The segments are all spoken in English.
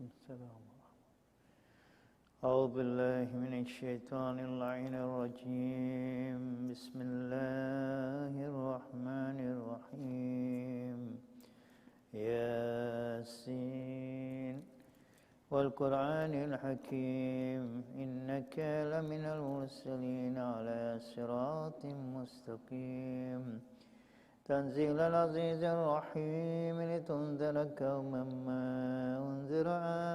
السلام. أعوذ بالله من الشيطان اللعين الرجيم. بسم الله الرحمن الرحيم. ياسين والقرآن الحكيم إنك لمن المرسلين على صراط مستقيم. تنزيل العزيز الرحيم لتنذر قوما ما أنذر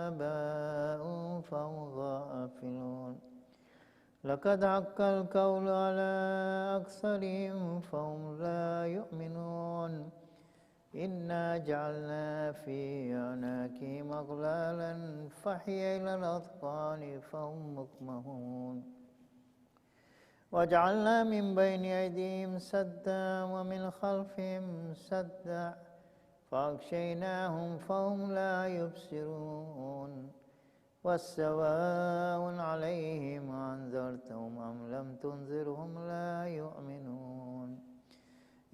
آباؤهم فهم غافلون. لقد حق القول على أكثرهم فهم لا يؤمنون. إنا جعلنا في أعناقهم أغلالا فهي إلى الأذقان فهم مقمحون. وجعلنا من بين أيديهم سدا ومن خلفهم سدا فأغشيناهم فهم لا يبصرون. والسواء عليهم أنذرتهم أم لم تنذرهم لا يؤمنون.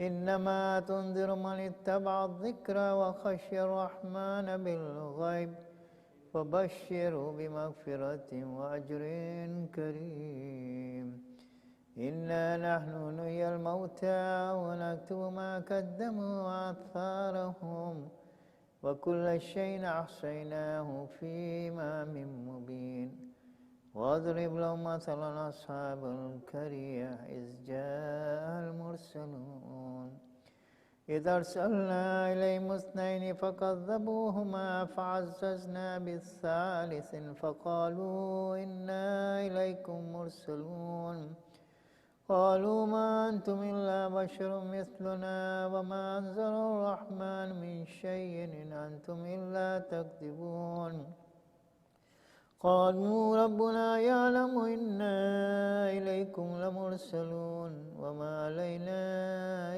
إنما تنذر من اتبع الذكر وخشي الرحمن بالغيب فبشره بمغفرة وأجر كريم. إنا نحن نحيي الموتى ونكتب ما قدموا وآثارهم وكل شيء أحصيناه في إمام مبين. واضرب لهم مثلا أصحاب القرية إذ جاء المرسلون إذ أرسلنا إليهم اثنين فكذبوهما فعززنا بالثالث فقالوا إنا إليكم مرسلون. قالوا ما أنتم إلا بشر مثلنا وما أنزل الرحمن من شيء إن أنتم إلا تكذبون. قالوا ربنا يعلم إنا إليكم لمرسلون وما علينا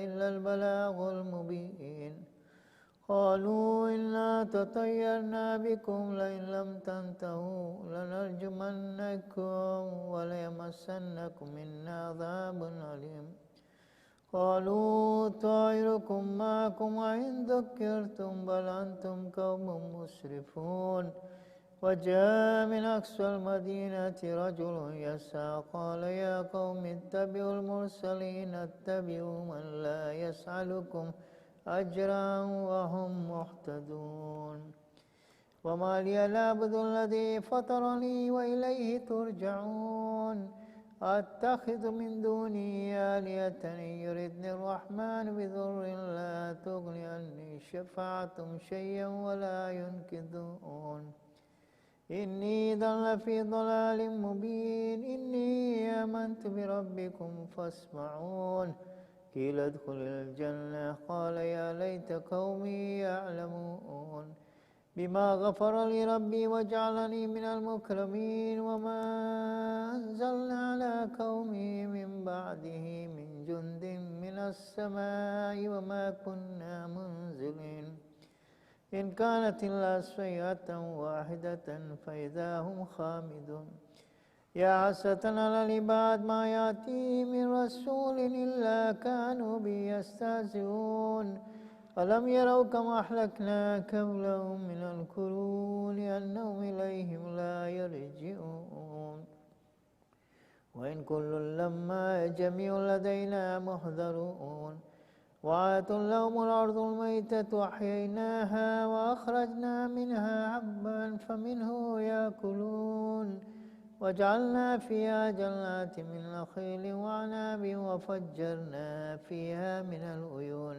إلا البلاغ المبين. قالوا إنا تطيرنا بكم لئن لم تنتهوا لنرجمنكم وليمسنكم منا عذاب أليم. قالوا طائركم معكم وإن ذكرتم بل أنتم قوم مسرفون. وجاء من أقصى المدينة رجل يسعى قال يا قوم اتبعوا المرسلين اتبعوا من لا يسألكم أجرا وهم مهتدون. وما لي لا أعبد الذي فطرني وإليه ترجعون. أتخذ من دونه آلهة إن يردني الرحمن بضر لا تغني عني شفاعتهم شيئا ولا ينقذون. إني إذا لفي ضلال مبين. إني آمنت بربكم فاسمعون. قيل ادخل الجنة قال يا ليت قومي يعلمون بما غفر لي ربي وجعلني من المكرمين. وما أنزلنا على قومه من بعده من جند من السماء وما كنا منزلين. إن كانت إلا صيحة واحدة فإذا هم خامدون. يا حسرة على العباد ما يأتي من رسول إلا كانوا به يستهزئون. ألم يروا كما أهلكنا قبلهم من القرون أنهم إليهم لا يرجعون. وإن كل لما جميع لدينا محضرون. وآت لهم الأرض الميتة أحييناها وأخرجنا منها حبا فمنه يأكلون. وجعلنا فيها جنات من نخيل وعناب وفجرنا فيها من العيون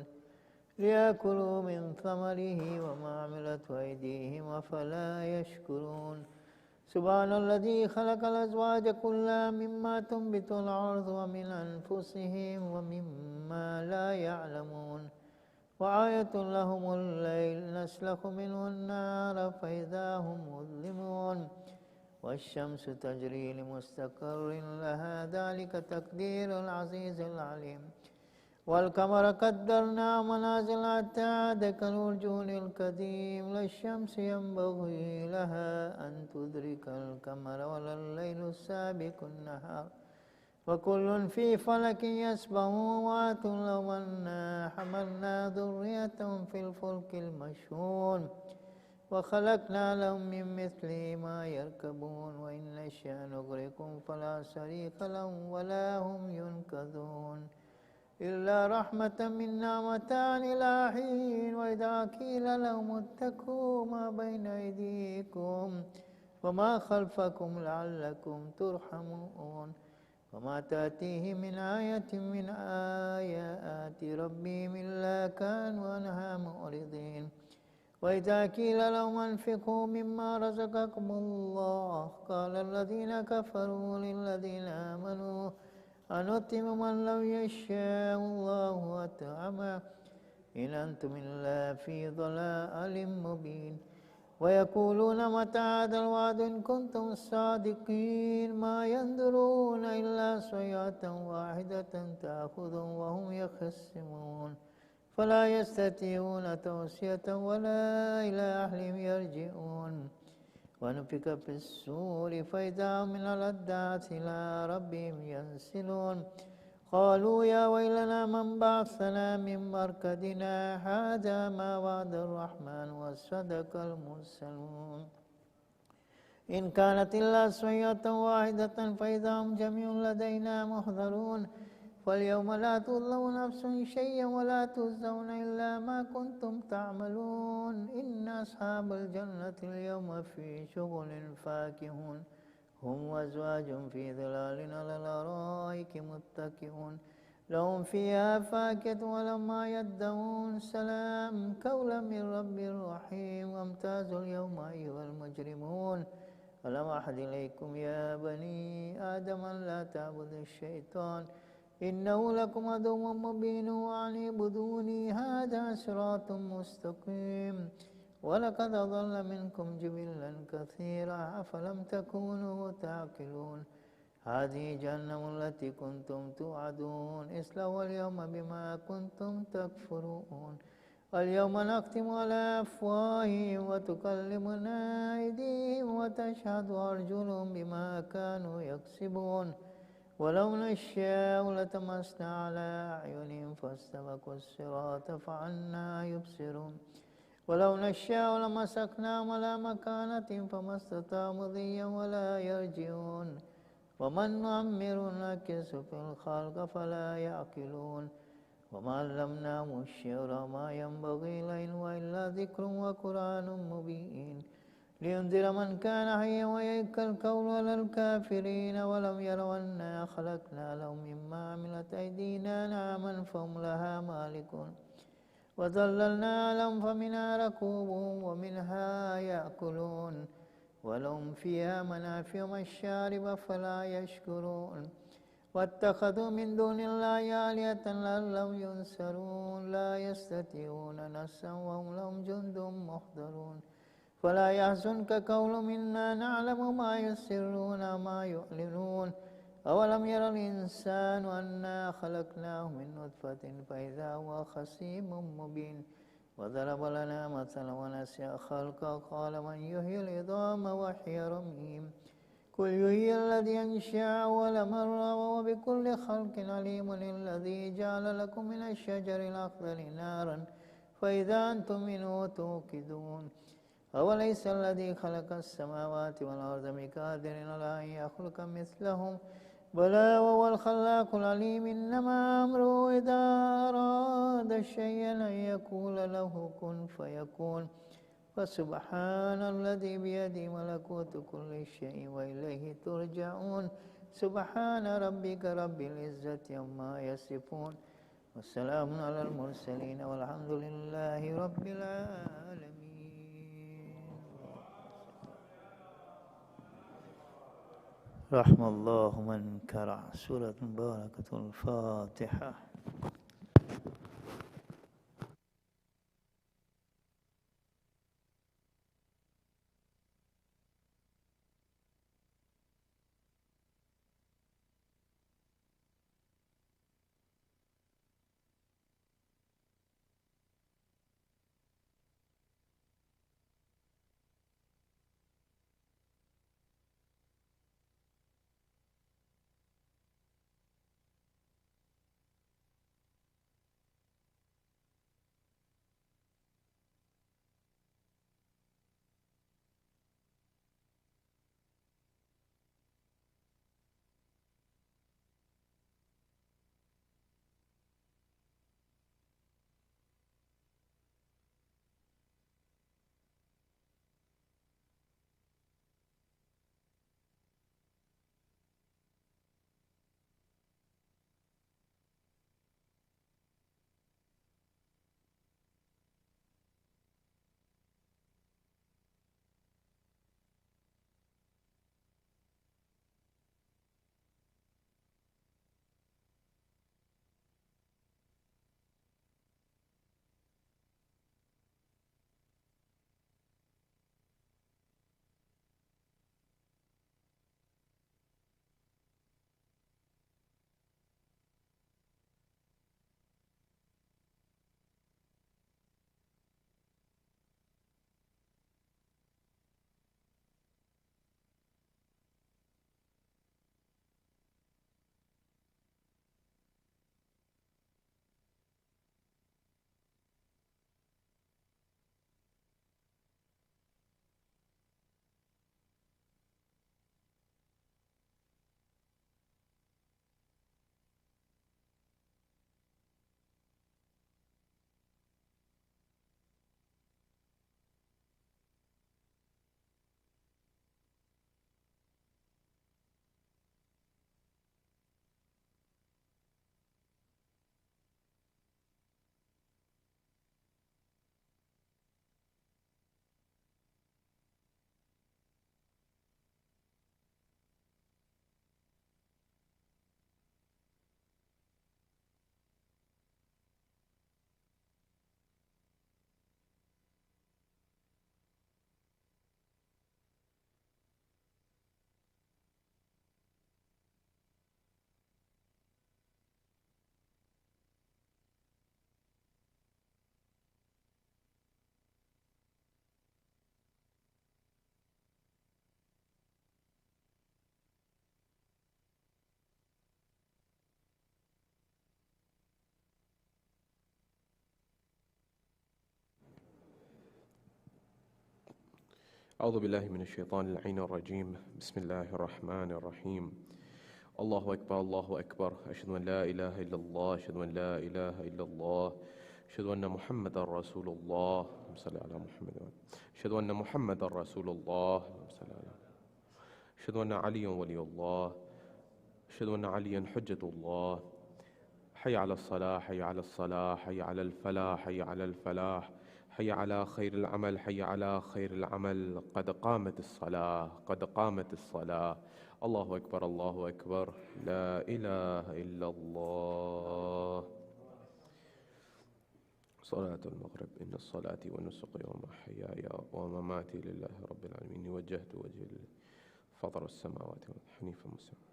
ليأكلوا من ثمره وما عملته أيديهم أفلا يشكرون. سبحان الذي خلق الأزواج كلها مما تنبت الأرض ومن أنفسهم ومما لا يعلمون. وآية لهم الليل نسلخ منه النار فإذا هم مظلمون. والشمس تجري لمستقر لها ذلك تقدير العزيز العليم. والقمر قدرنا منازل حتى عاد كالعرجون القديم. لا الشمس ينبغي لها أن تدرك القمر ولا الليل سابق النهار وكل في فلك يسبحون. وآتوا لهم أنا حملنا ذريتهم في الفلك المشحون وخلقنا لهم من مثله ما يركبون وإن نشأ نغرقهم فلا صريخ لهم ولا هم ينقذون إلا رحمة منا متاعا إلى حين وإذا قيل لهم اتقوا ما بين أيديكم وما خلفكم لعلكم ترحمون وما تأتيهم من آية من آيات ربهم إلا كانوا عنها معرضين وإذا قيل لهم أنفقوا مما رزقكم الله قال الذين كفروا للذين آمنوا أنطعم من لو يشاء الله أطعمه إن أنتم إلا في ضلال مبين ويقولون متى هذا الوعد إن كنتم صادقين ما ينظرون إلا صيحة واحدة تأخذهم وهم يخصمون فلا يستطيعون توصية ولا إلى أهلهم يرجعون ونفخ في الصور فإذا هم من الأجداث إلى ربهم ينسلون قالوا يا ويلنا من بعثنا من مرقدنا هذا ما وعد الرحمن وصدق المرسلون إن كانت إلا صيحة واحدة فإذا هم جميع لدينا محضرون فاليوم لا تظلمون نفس شيئا ولا تجزون إلا ما كنتم تعملون إن أصحاب الجنة اليوم في شغل فاكهون هم وأزواج في ظلال على الأرائك متكئون لهم فيها فاكهة ولهم ما يدعون سلام قولا من رب رحيم وامتازوا اليوم أيها المجرمون ألم أعهد إليكم يا بني آدم أن لا تعبدوا الشيطان إنه لكم عدو مبين وأن اعبدوني هذا صراط مستقيم ولقد أضل منكم جبلا كثيرا أفلم تكونوا تعقلون هذه جهنم التي كنتم توعدون اصلوها اليوم بما كنتم تكفرون اليوم نختم على أفواههم وتكلمنا أيديهم وتشهد أرجلهم بما كانوا يكسبون ولو نشاء لطمسنا على أعينهم فاستبقوا الصراط فعنا يبصرون ولو نشاء لمسكناهم على مكانتهم فما استطاعوا مضيا ولا يرجعون ومن نعمر نكس في الخلق فلا يعقلون وما علمناه الشعر ما ينبغي له إن هو إلا ذكر وقرآن مبين لينذر من كان حيا ويحق القول على الكافرين ولم يروا أنا خلقنا لهم مما عملت أيدينا نعما فهم لها مالكون وظللنا لهم فمنها ركوبهم ومنها يأكلون ولهم فيها منافع ومشارب فلا يشكرون واتخذوا من دون الله آلهة لعلهم ينصرون لا يستطيعون نصرا وهم لهم جند محضرون فلا يحزنك قول منا نعلم ما يسرون وما يعلنون أولم ير الإنسان أنا خلقناه من نطفة فإذا هو خصيم مبين وضرب لنا مثلا ونسي خلقه قال من يحيي العظام وهي رميم قل يحيي الذي أنشأ أول مرة وهو بكل خلق عليم الذي جعل لكم من الشجر الأخضر نارا فإذا أنتم منه توقدون أوليس الذي خلق السماوات والأرض بقادر على أن يخلق مثلهم بلى وهو الخلاق العليم إنما أمره إذا أراد شيئا أن يقول له كن فيكون فسبحان الذي بيده ملكوت كل شيء وإليه ترجعون سبحان ربك رب العزة عما يصفون والسلام على المرسلين والحمد لله رب العالمين. رحم الله من كرع. سورة مباركة الفاتحة. أعوذ بالله من الشيطان اللعين الرجيم. بسم الله الرحمن الرحيم. الله أكبر الله أكبر، أشهد أن لا إله إلا الله، أشهد أن لا إله إلا الله، أشهد أن محمدا رسول الله. اللهم صل على محمد. أشهد أن محمدا رسول الله. اللهم صل على. أشهد أن عليا ولي الله، أشهد أن عليا حجة الله. حي على الصلاة، حي على الصلاة، حي على الفلاح، حي على الفلاح، حي على خير العمل، حي على خير العمل. قد قامت الصلاة، قد قامت الصلاة. الله أكبر الله أكبر، لا إله إلا الله. صلاة المغرب. إن الصلاة ونسقي ومحياي ومماتي لله رب العالمين، وجهت وجهي فطر السماوات حنيفا مسلما.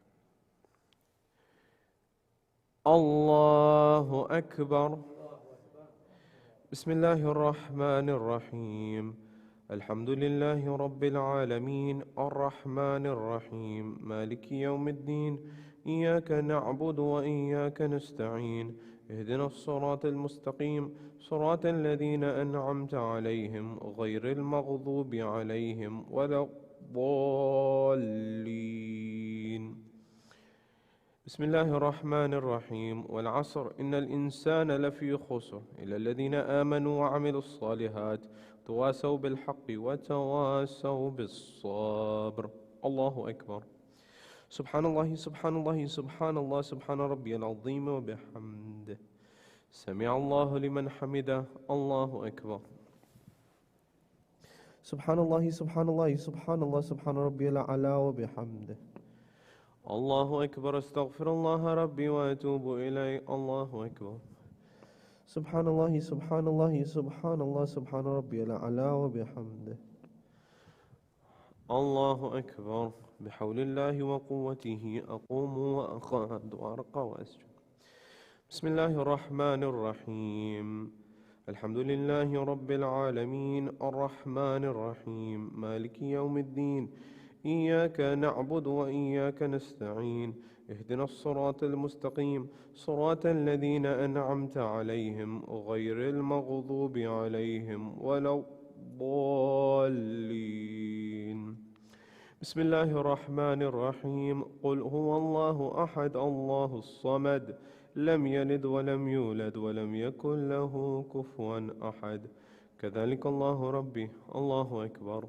الله أكبر. بسم الله الرحمن الرحيم. الحمد لله رب العالمين، الرحمن الرحيم، مالك يوم الدين، إياك نعبد وإياك نستعين، اهدنا الصراط المستقيم، صراط الذين أنعمت عليهم غير المغضوب عليهم ولا الضالين. بسم الله الرحمن الرحيم. والعصر إن الإنسان لفي خسر إلا الذين آمنوا وعملوا الصالحات تواصوا بالحق وتواصوا بالصبر. الله أكبر. سبحان الله سبحان الله سبحان الله سبحان ربي العظيم وبحمده. سمع الله لمن حمده. الله أكبر. سبحان الله سبحان الله سبحان الله سبحان ربي الأعلى وبحمده. الله أكبر. استغفر الله ربي وأتوب إليه. الله أكبر. سبحان الله سبحان الله سبحان الله سبحان ربي الأعلى وبحمده. الله أكبر. بحول الله وقوته أقوم وأقعد وأرقى وأسجد. بسم الله الرحمن الرحيم. الحمد لله رب العالمين، الرحمن الرحيم، مالك يوم الدين، إياك نعبد وإياك نستعين، اهدنا الصراط المستقيم، صراط الذين أنعمت عليهم غير المغضوب عليهم ولا الضالين. بسم الله الرحمن الرحيم. قل هو الله أحد الله الصمد، لم يلد ولم يولد ولم يكن له كفوا أحد. كذلك الله ربي. الله أكبر.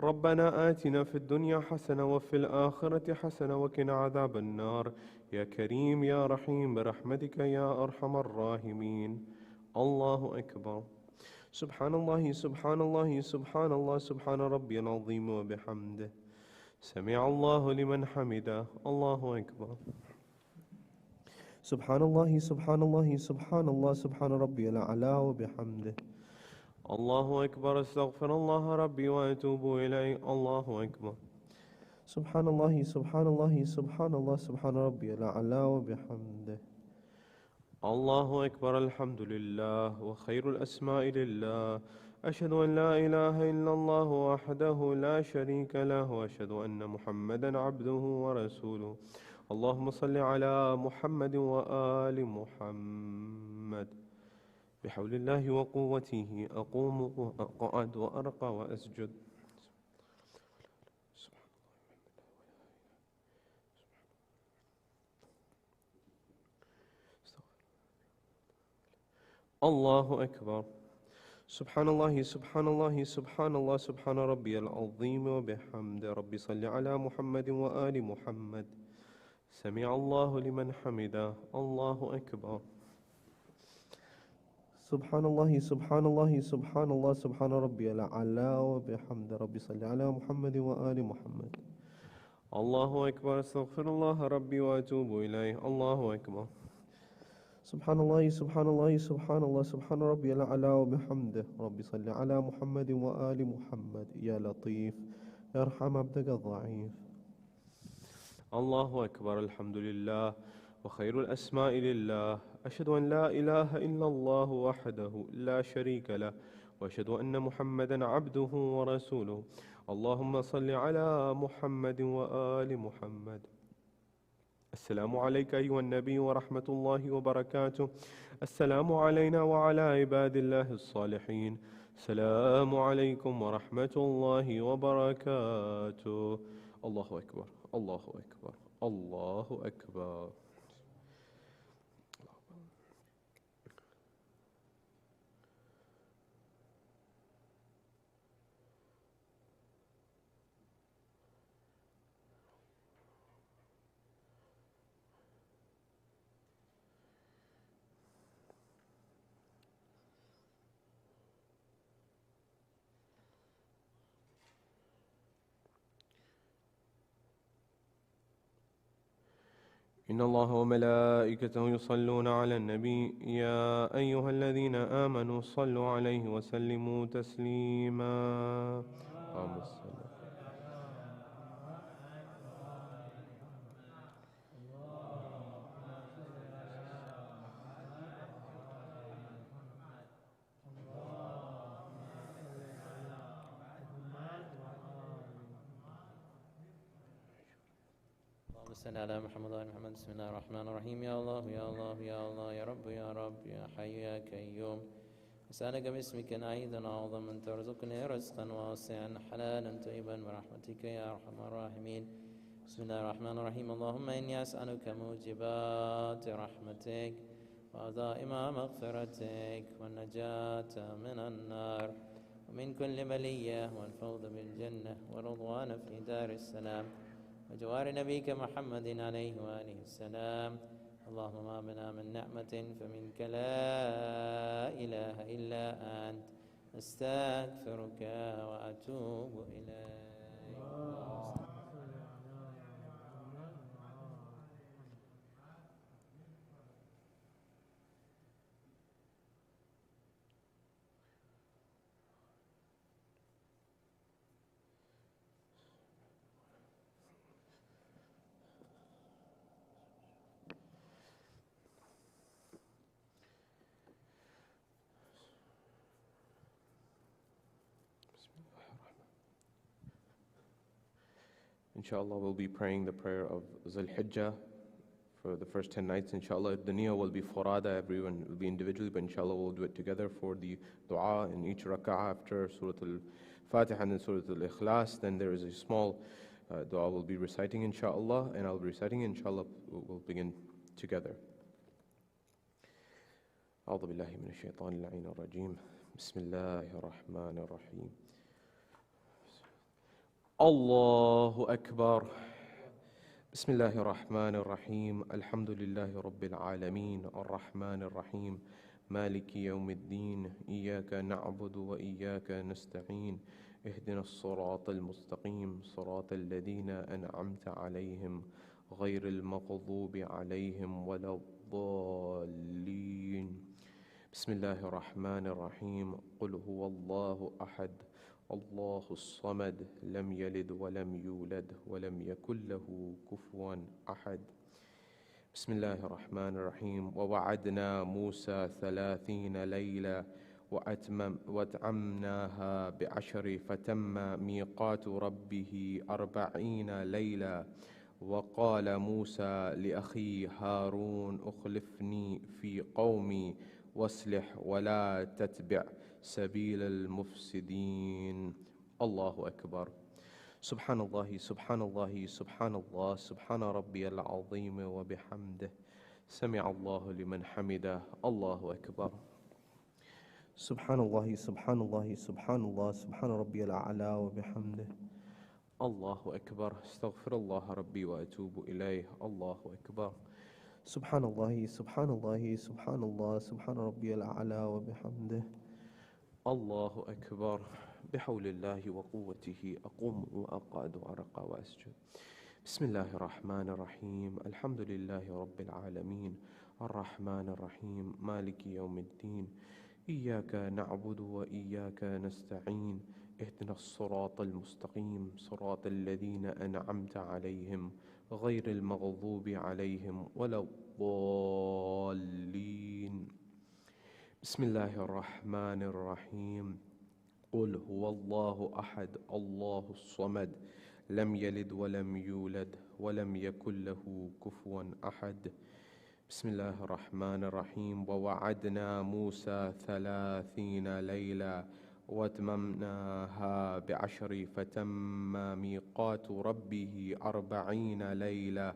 ربنا آتنا في الدنيا حسنة وفي الآخرة حسنة وقنا عذاب النار. يا كريم يا رحيم برحمتك يا أرحم الراحمين. الله أكبر. سبحان الله سبحان الله سبحان الله سبحان ربي العظيم وبحمده. سمع الله لمن حمده. الله أكبر. سبحان الله سبحان الله سبحان الله سبحان ربي الأعلى وبحمده. الله أكبر. استغفر الله ربي وأتوب إليه. الله أكبر. سبحان الله سبحان الله سبحان الله سبحان ربي الأعلى وبحمده. الله أكبر. الحمد لله وخير الأسماء لله. أشهد أن لا إله إلا الله وحده لا شريك له، وأشهد أن محمدا عبده ورسوله. اللهم صل على محمد وآل محمد. بحول الله وقوته أقوم وأقعد وأرقى وأسجد. الله أكبر. سبحان الله سبحان الله سبحان الله سبحان ربي العظيم وبحمده. ربي صل على محمد وآل محمد. سمع الله لمن حمده. الله أكبر. سبحان الله سبحان الله سبحان الله سبحان ربي الأعلى وبحمده. ربي صل على محمد وآل محمد. الله أكبر. استغفر الله ربي وأتوب إليه. الله أكبر. سبحان الله سبحان الله سبحان الله سبحان ربي الأعلى وبحمده. ربي صل على محمد وآل محمد. يا لطيف ارحم عبدك الضعيف. الله أكبر. الحمد لله وخير الأسماء لله. أشهد أن لا إله إلا الله وحده لا شريك له، وأشهد أن محمدا عبده ورسوله. اللهم صل على محمد وآل محمد. السلام عليك أيها النبي ورحمة الله وبركاته. السلام علينا وعلى عباد الله الصالحين. السلام عليكم ورحمة الله وبركاته. الله أكبر الله أكبر الله أكبر. إن الله وملائكته يصلون على النبي يا أيها الذين آمنوا صلوا عليه وسلموا تسليما. اللهم صل. صل على محمد وعلى محمد. بسم الله الرحمن الرحيم. يا الله يا الله يا الله يا رب يا رب يا حي يا قيوم، أسألك باسمك العيد الأعظم أن ترزقني رزقا واسعا حلالا طيبا برحمتك يا أرحم الراحمين. بسم الله الرحمن الرحيم. اللهم إني أسألك موجبات رحمتك وعزائم مغفرتك والنجاة من النار ومن كل بلية والفوز بالجنة ورضوان في دار السلام وجوار نبيك محمد عليه وآله السلام. اللهم ما بنا من نعمة فمنك لا إله إلا أنت، أستغفرك وأتوب إليك. Inshallah, we'll be praying the prayer of al-Hijjah for the first 10 nights. Inshallah, the niyyah will be furada, everyone will be individually, but inshallah we'll do it together for the dua in each rak'ah after Surah Al-Fatiha and then Surah Al-Ikhlas. Then there is a small dua we'll be reciting inshallah, and I'll be reciting inshallah. We'll begin together. أعوذ بالله من الشيطان اللعين الرجيم. بسم الله الرحمن الرحيم. الله أكبر. بسم الله الرحمن الرحيم. الحمد لله رب العالمين الرحمن الرحيم مالك يوم الدين إياك نعبد وإياك نستعين اهدنا الصراط المستقيم صراط الذين أنعمت عليهم غير المغضوب عليهم ولا الضالين. بسم الله الرحمن الرحيم. قل هو الله أحد الله الصمد لم يلد ولم يولد ولم يكن له كفوا أحد. بسم الله الرحمن الرحيم. ووعدنا موسى 30 ليلة وأتممناها ب10 فتم ميقات ربه 40 ليلة. وقال موسى لأخيه هارون اخلفني في قومي واصلح ولا تتبع سبيل المفسدين. الله أكبر. سبحان الله سبحان الله سبحان الله سبحان ربي العظيم وبحمده سمع الله لمن حمده. الله أكبر. سبحان الله سبحان الله سبحان الله سبحان ربي الأعلى وبحمده. الله أكبر. استغفر الله ربي وأتوب إليه. الله أكبر. سبحان الله سبحان الله سبحان الله سبحان ربي الأعلى وبحمده. الله أكبر. بحول الله وقوته أقوم وأقعد وأرقى وأسجد. بسم الله الرحمن الرحيم. الحمد لله رب العالمين الرحمن الرحيم مالك يوم الدين إياك نعبد وإياك نستعين اهدنا الصراط المستقيم صراط الذين أنعمت عليهم غير المغضوب عليهم ولا الضالين. بسم الله الرحمن الرحيم. قل هو الله أحد الله الصمد لم يلد ولم يولد ولم يكن له كفوا أحد. بسم الله الرحمن الرحيم. ووعدنا موسى 30 ليلة واتممناها ب10 فتم ميقات ربه 40 ليلة.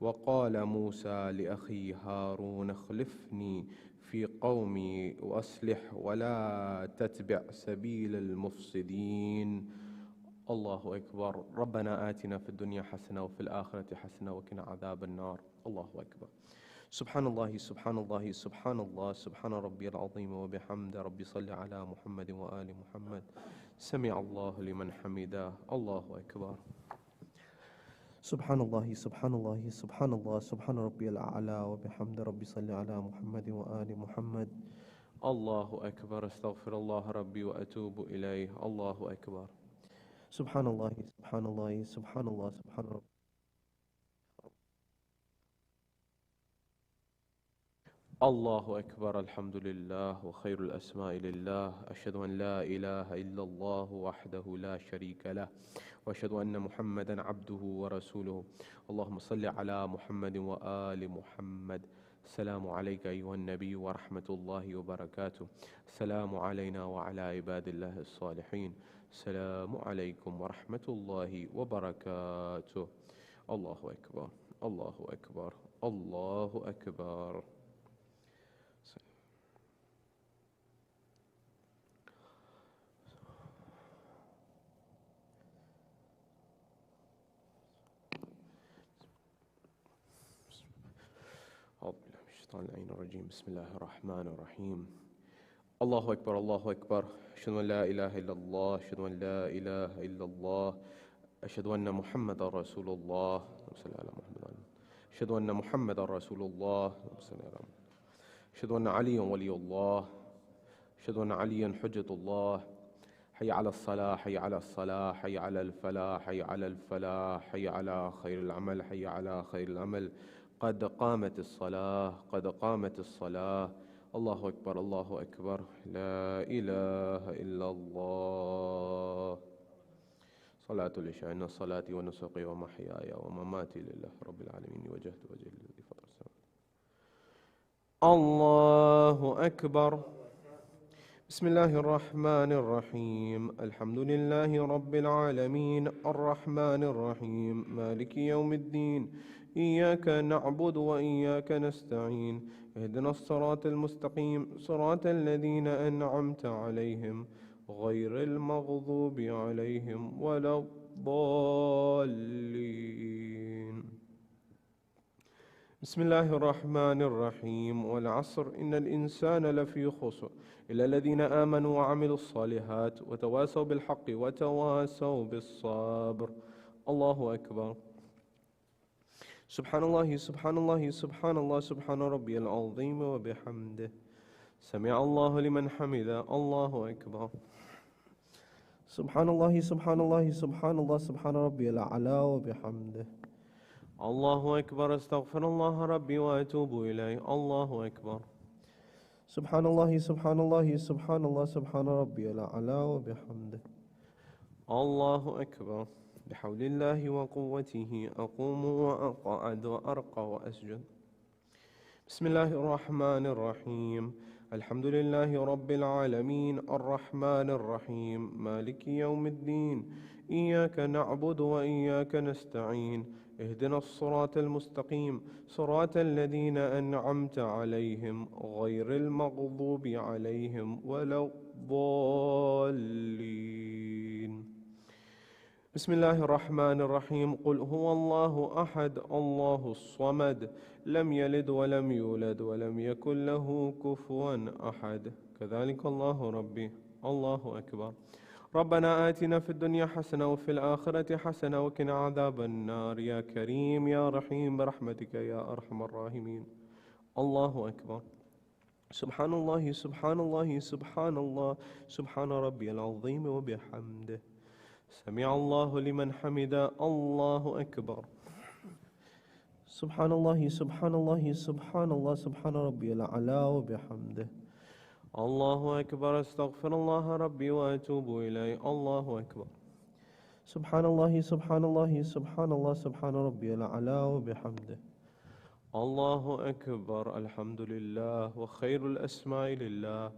وقال موسى لأخيه هارون اخلفني في قومي وأصلح ولا تتبع سبيل المفسدين. الله أكبر. ربنا آتنا في الدنيا حسنة وفي الآخرة حسنة وقنا عذاب النار. الله أكبر. سبحان الله سبحان الله سبحان الله سبحان ربي العظيم وبحمده. ربي صل على محمد وآل محمد. سمع الله لمن حمده. الله أكبر. سبحان الله سبحان الله سبحان الله سبحان ربي الأعلى وبحمده. ربي صل على محمد وآل محمد. الله أكبر. استغفر الله ربي وأتوب إليه. الله أكبر. سبحان الله سبحان الله سبحان الله سبحان ربي. الله أكبر. الحمد لله وخير الأسماء لله. أشهد أن لا إله إلا الله وحده لا شريك له، وأشهد أن محمدا عبده ورسوله. اللهم صل على محمد وآل محمد. السلام عليك أيها النبي ورحمة الله وبركاته. السلام علينا وعلى عباد الله الصالحين. السلام عليكم ورحمة الله وبركاته. الله أكبر. الله أكبر. الله أكبر. أعوذ بالله من الشيطان اللعين الرجيم. بسم الله الرحمن الرحيم. الله أكبر. الله أكبر. أشهد أن لا إله إلا الله. أشهد أن لا إله إلا الله. أشهد أن محمدا رسول الله. أشهد أن محمدا رسول الله. أشهد أن عليا ولي الله. أشهد أن عليا حجة الله. حي على الصلاة حي على الصلاة حي على الفلاح حي على الفلاح حي على خير العمل حي على خير العمل. قد قامت الصلاة قد قامت الصلاة. الله أكبر. الله أكبر. لا إله إلا الله. صلاة العشاء. إن صلاتي ونسقي ومحياي ومماتي لله رب العالمين وجهت وجهي للذي فطر السماوات. الله أكبر. بسم الله الرحمن الرحيم. الحمد لله رب العالمين الرحمن الرحيم مالك يوم الدين. إياك نعبد وإياك نستعين. اهدنا الصراط المستقيم صراط الذين أنعمت عليهم غير المغضوب عليهم ولا الضالين. بسم الله الرحمن الرحيم. والعصر إن الإنسان لفي خسر إلا الذين آمنوا وعملوا الصالحات وتواسوا بالحق وتواسوا بالصبر. الله أكبر. سبحان الله سبحان الله سبحان الله سبحان ربي العظيم وبحمده. سمع الله لمن حمده. الله أكبر. سبحان الله سبحان الله سبحان الله سبحان ربي الأعلى وبحمده. الله أكبر. استغفر الله ربي وأتوب إليه. الله أكبر. سبحان الله سبحان الله سبحان الله سبحان ربي الأعلى وبحمده. الله أكبر. بحول الله وقوته أقوم وأقعد وأرقى وأسجد. بسم الله الرحمن الرحيم. الحمد لله رب العالمين الرحمن الرحيم مالك يوم الدين. إياك نعبد وإياك نستعين. اهدنا الصراط المستقيم صراط الذين أنعمت عليهم غير المغضوب عليهم ولا الضالين. بسم الله الرحمن الرحيم. قل هو الله أحد الله الصمد لم يلد ولم يولد ولم يكن له كفوا أحد. كذلك الله ربي. الله أكبر. ربنا آتنا في الدنيا حسنة وفي الآخرة حسنة وقنا عذاب النار. يا كريم يا رحيم برحمتك يا أرحم الراحمين. الله أكبر. سبحان الله سبحان الله سبحان الله سبحان ربي العظيم وبحمده. سمع الله لمن حمده. الله أكبر. سبحان الله سبحان الله سبحان الله سبحان ربي الأعلى وبحمده. الله أكبر. استغفر الله ربي وأتوب إليه. الله أكبر. سبحان الله سبحان الله سبحان الله سبحان ربي الأعلى وبحمده. الله أكبر. الحمد لله وخير الأسماء لله.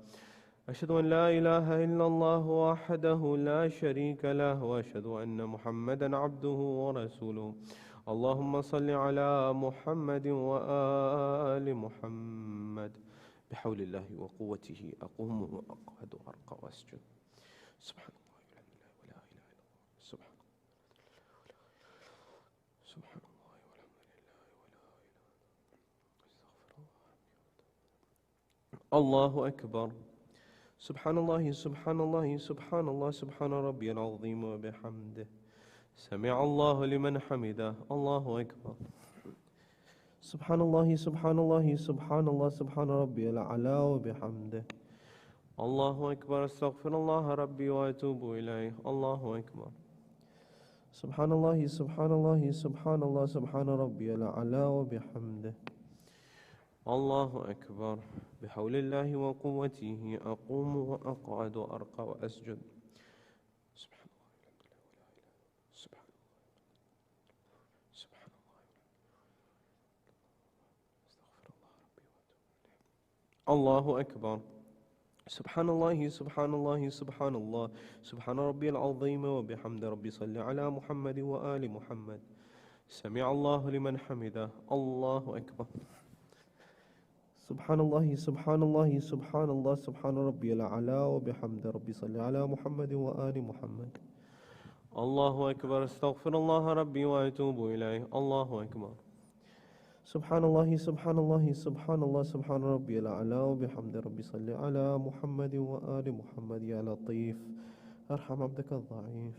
أشهد أن لا إله إلا الله وحده لا شريك له وأشهد أن محمدا عبده ورسوله. اللهم صل على محمد وآل محمد. بحول الله وقوته أقوم وأقعد وأرقى وأسجد. سبحان الله والحمد لله ولا إله إلا الله. سبحان الله والحمد لله ولا إله إلا الله. الله أكبر. سبحان الله سبحان الله سبحان الله سبحان ربي العظيم وبحمده. سمع الله لمن حمده. الله أكبر. سبحان الله سبحان الله سبحان الله سبحان ربي الأعلى وبحمده. الله أكبر. استغفر الله ربي وأتوب إليه. الله أكبر. سبحان الله سبحان الله سبحان الله سبحان ربي الأعلى وبحمده. الله أكبر. بحول الله وقوته أقوم وأقعد وأرقى وأسجد. سبحان الله والحمد لله ولا إله إلا الله. سبحان الله سبحان الله استغفر الله ربي وأتوب إليه. الله أكبر. سبحان الله سبحان الله سبحان الله سبحان ربي العظيم وبحمد ربي صل على محمد وآل محمد. سمع الله لمن حمده. الله أكبر. سبحان الله سبحان الله سبحان الله سبحان ربي الأعلى وبحمد ربي صل على محمد وآل محمد. الله أكبر. استغفر الله ربي وأتوب إليه. الله أكبر. سبحان الله سبحان الله سبحان الله سبحان ربي الأعلى وبحمد ربي صل على محمد وآل محمد. يا لطيف ارحم عبدك الضعيف.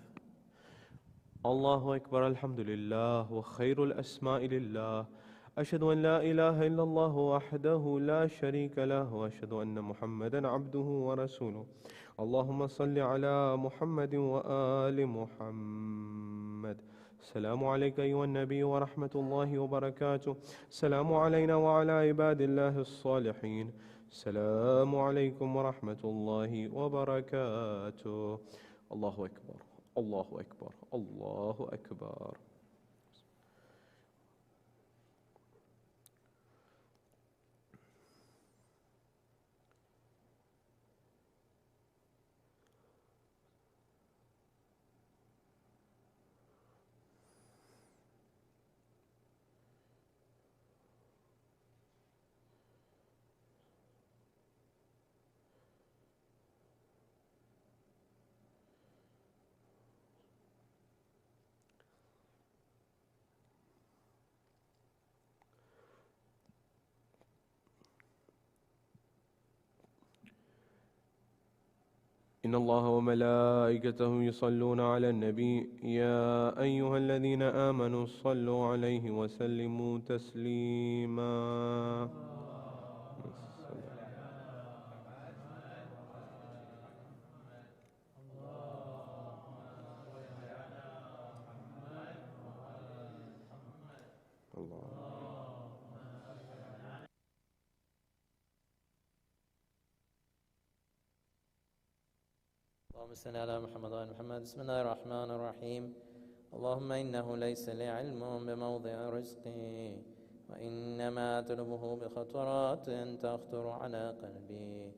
الله أكبر. الحمد لله وخير الأسماء لله. أشهد أن لا إله إلا الله وحده لا شريك له وأشهد أن محمدا عبده ورسوله. اللهم صل على محمد وآل محمد. السلام عليك أيها النبي ورحمة الله وبركاته. السلام علينا وعلى عباد الله الصالحين. السلام عليكم ورحمة الله وبركاته. الله أكبر الله أكبر الله أكبر. إن الله وملائكته يصلون على النبي يا أيها الذين آمنوا صلوا عليه وسلموا تسليما. اللهم صل على محمد وعلى محمد. بسم الله الرحمن الرحيم. اللهم إنه ليس لي علم بموضع رزقي وإنما أطلبه بخطرات تخطر على قلبي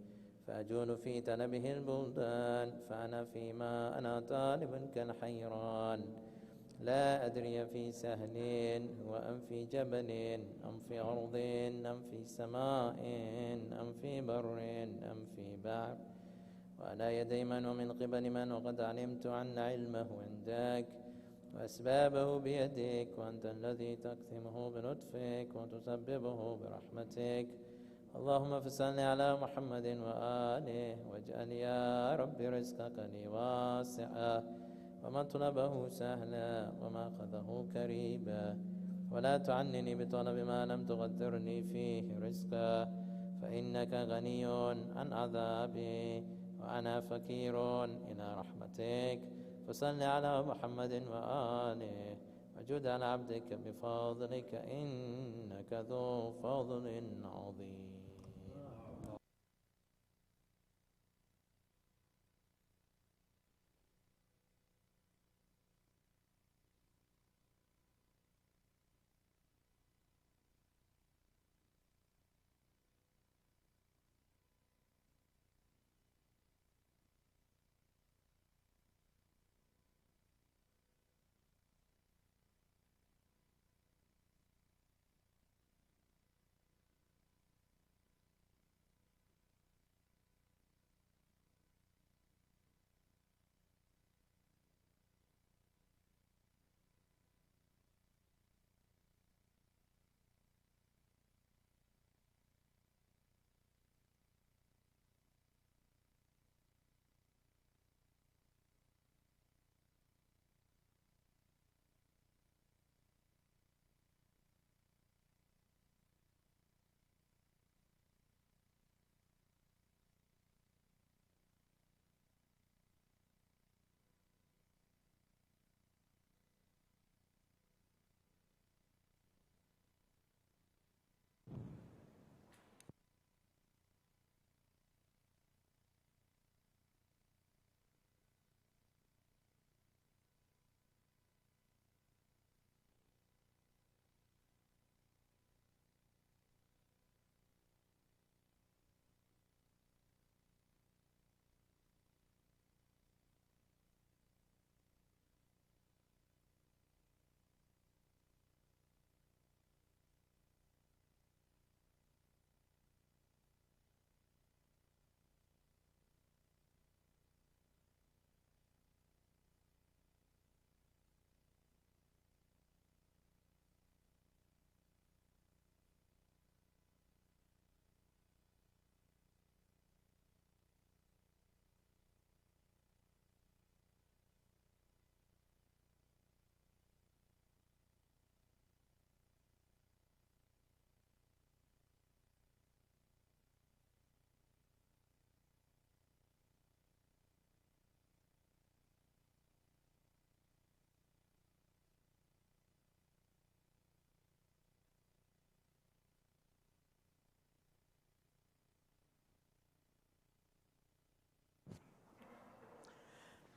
فأجول في طلبه البلدان فأنا فيما أنا طالب كالحيران لا أدري في سهل وأم في جبل أم في أرض أم في سماء أم في بر أم في بحر وعلى يدي من ومن قبل من وقد علمت أن علمه عندك وأسبابه بيدك وأنت الذي تكتمه بلطفك وتسببه برحمتك. اللهم فصل على محمد وآله واجعل يا رب رزقك لي واسعا ومطلبه سهلا ومأخذه كريبا ولا تعنني بطلب ما لم تقدرني فيه رزقا فإنك غني عن عذابي وأنا فقير إلى رحمتك. فصل على محمد وآله وجد على عبدك بفضلك إنك ذو فضل عظيم.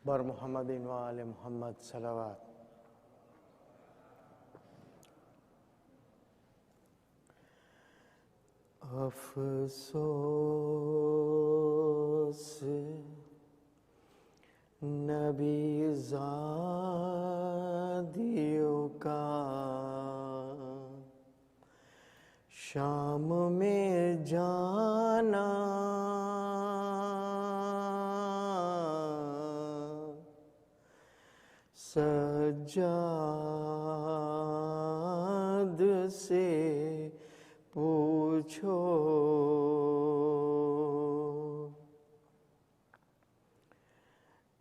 بر محمد و آل محمد صلوات. افسوس نبی زادیوں کا شام میں جانا، سجاد سے پوچھو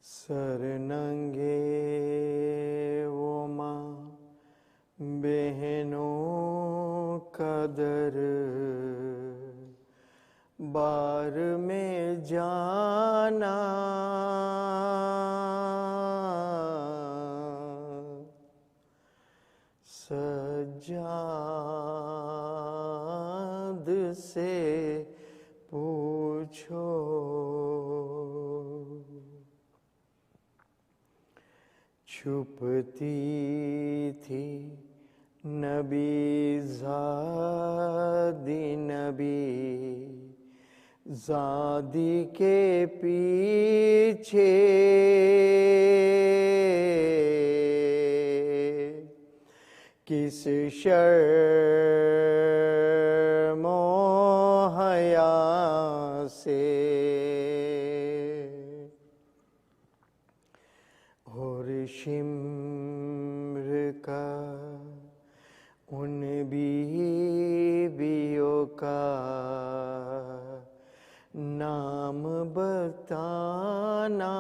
سر ننگے وہ ماں بہنوں کا در بار میں جانا، سجاد سے پوچھو چھپتی تھی نبی زادی کے پیچھے، کس شرم و حیا سے اور شمر کا ان بیویوں کا نام بتانا،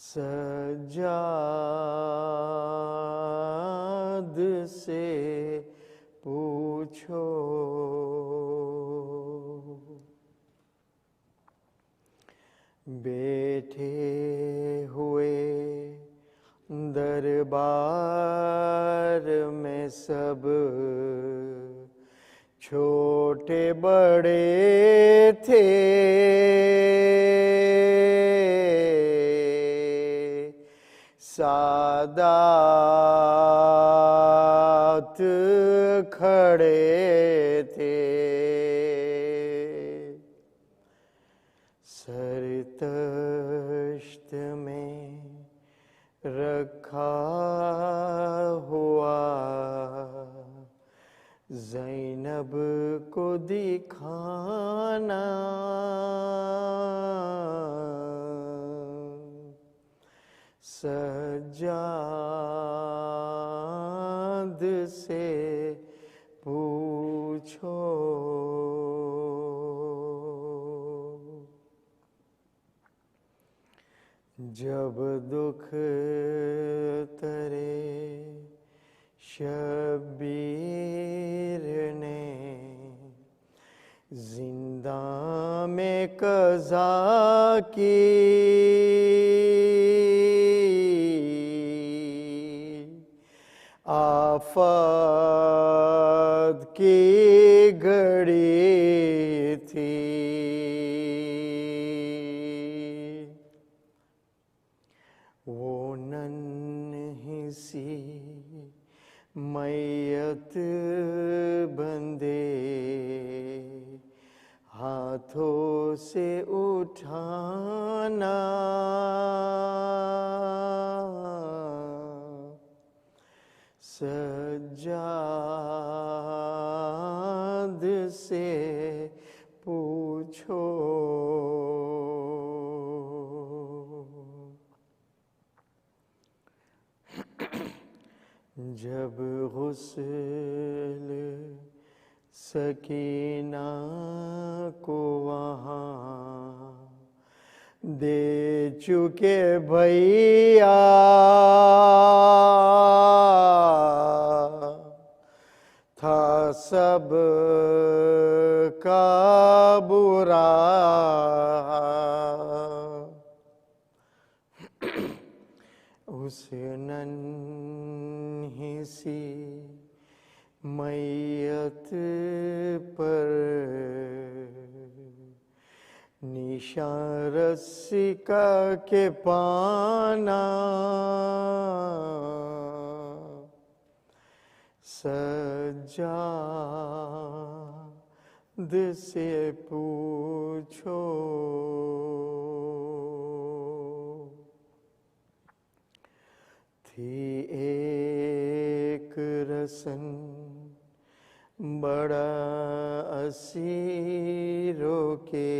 سجاد سے پوچھو بیٹھے ہوئے دربار میں سب چھوٹے بڑے تھے، سادات کھڑے تھے، سر تشت میں رکھا ہوا زینب کو دکھانا، سجاد سے پوچھو جب دکھ ترے شبیر نے زنداں میں قضا کی، آفات کی گھڑی تھی، وہ ننھی سی میت بندے ہاتھوں سے اٹھانا، سجاد سے پوچھو جب غسل سکینہ کو وہاں دے چکے بھیا، تھا سب کا برا، اس ننھی سی میت پر निशान रसिका के पाना सज्जाद से पूछो थी एक रसन बड़ा असीरों के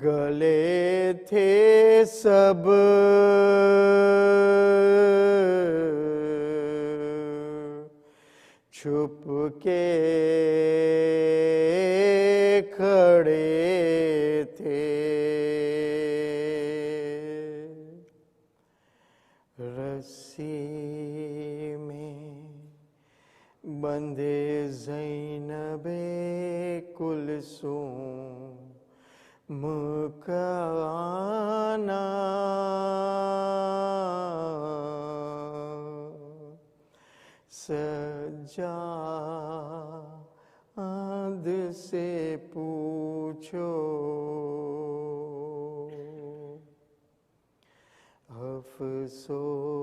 गले थे सब छुप के खड़े थे रस्सी में बंधे ज़ैनबे कुलसूम का आना सज्जाद से पूछो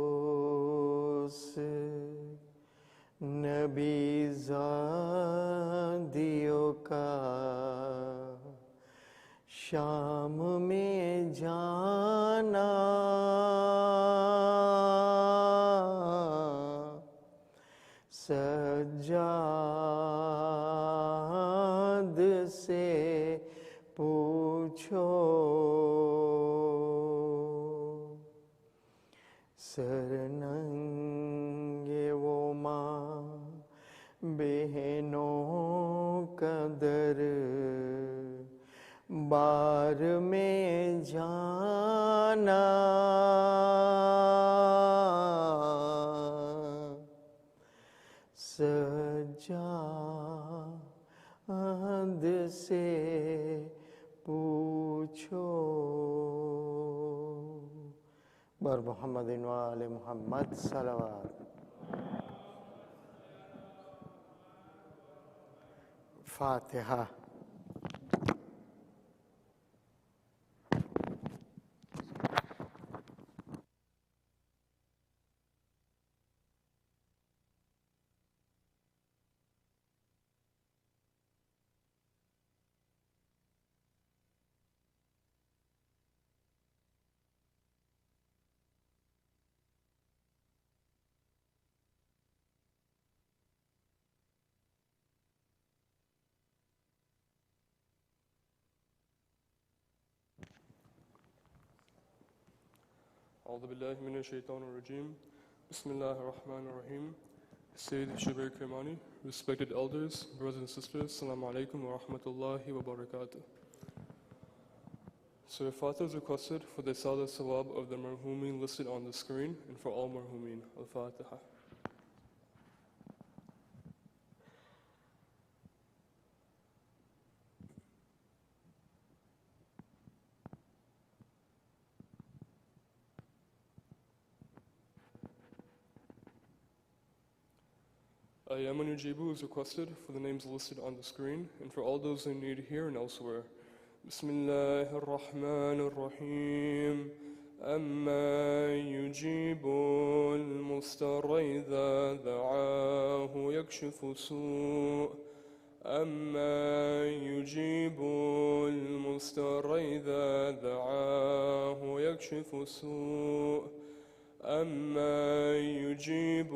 अफसोस नबी ज़ादियों का शाम में जाना सज्जाद से पूछो सरनंगे वो माँ बहनों का दर बार में जाना सज्जाद से पूछो बर मोहम्मद व आले मोहम्मद सलवात फातिहा أعوذ بالله من الشيطان الرجيم بسم الله الرحمن الرحيم Sayyid Shabbir Kirmani, respected elders, brothers and sisters, Assalamu alaikum wa rahmatullahi wa barakatuh. So Fatah is requested for the Sada Sawab of the marhumin listed on the screen and for all marhumin. Al-Fatiha. Yaman Ujibu is requested for the names listed on the screen and for all those who need here and elsewhere. Bismillah ar-Rahman ar-Rahim. أما يجيب المضطر إذا دعاه يكشف السوء أما يجيب المضطر إذا دعاه يكشف السوء أما يجيب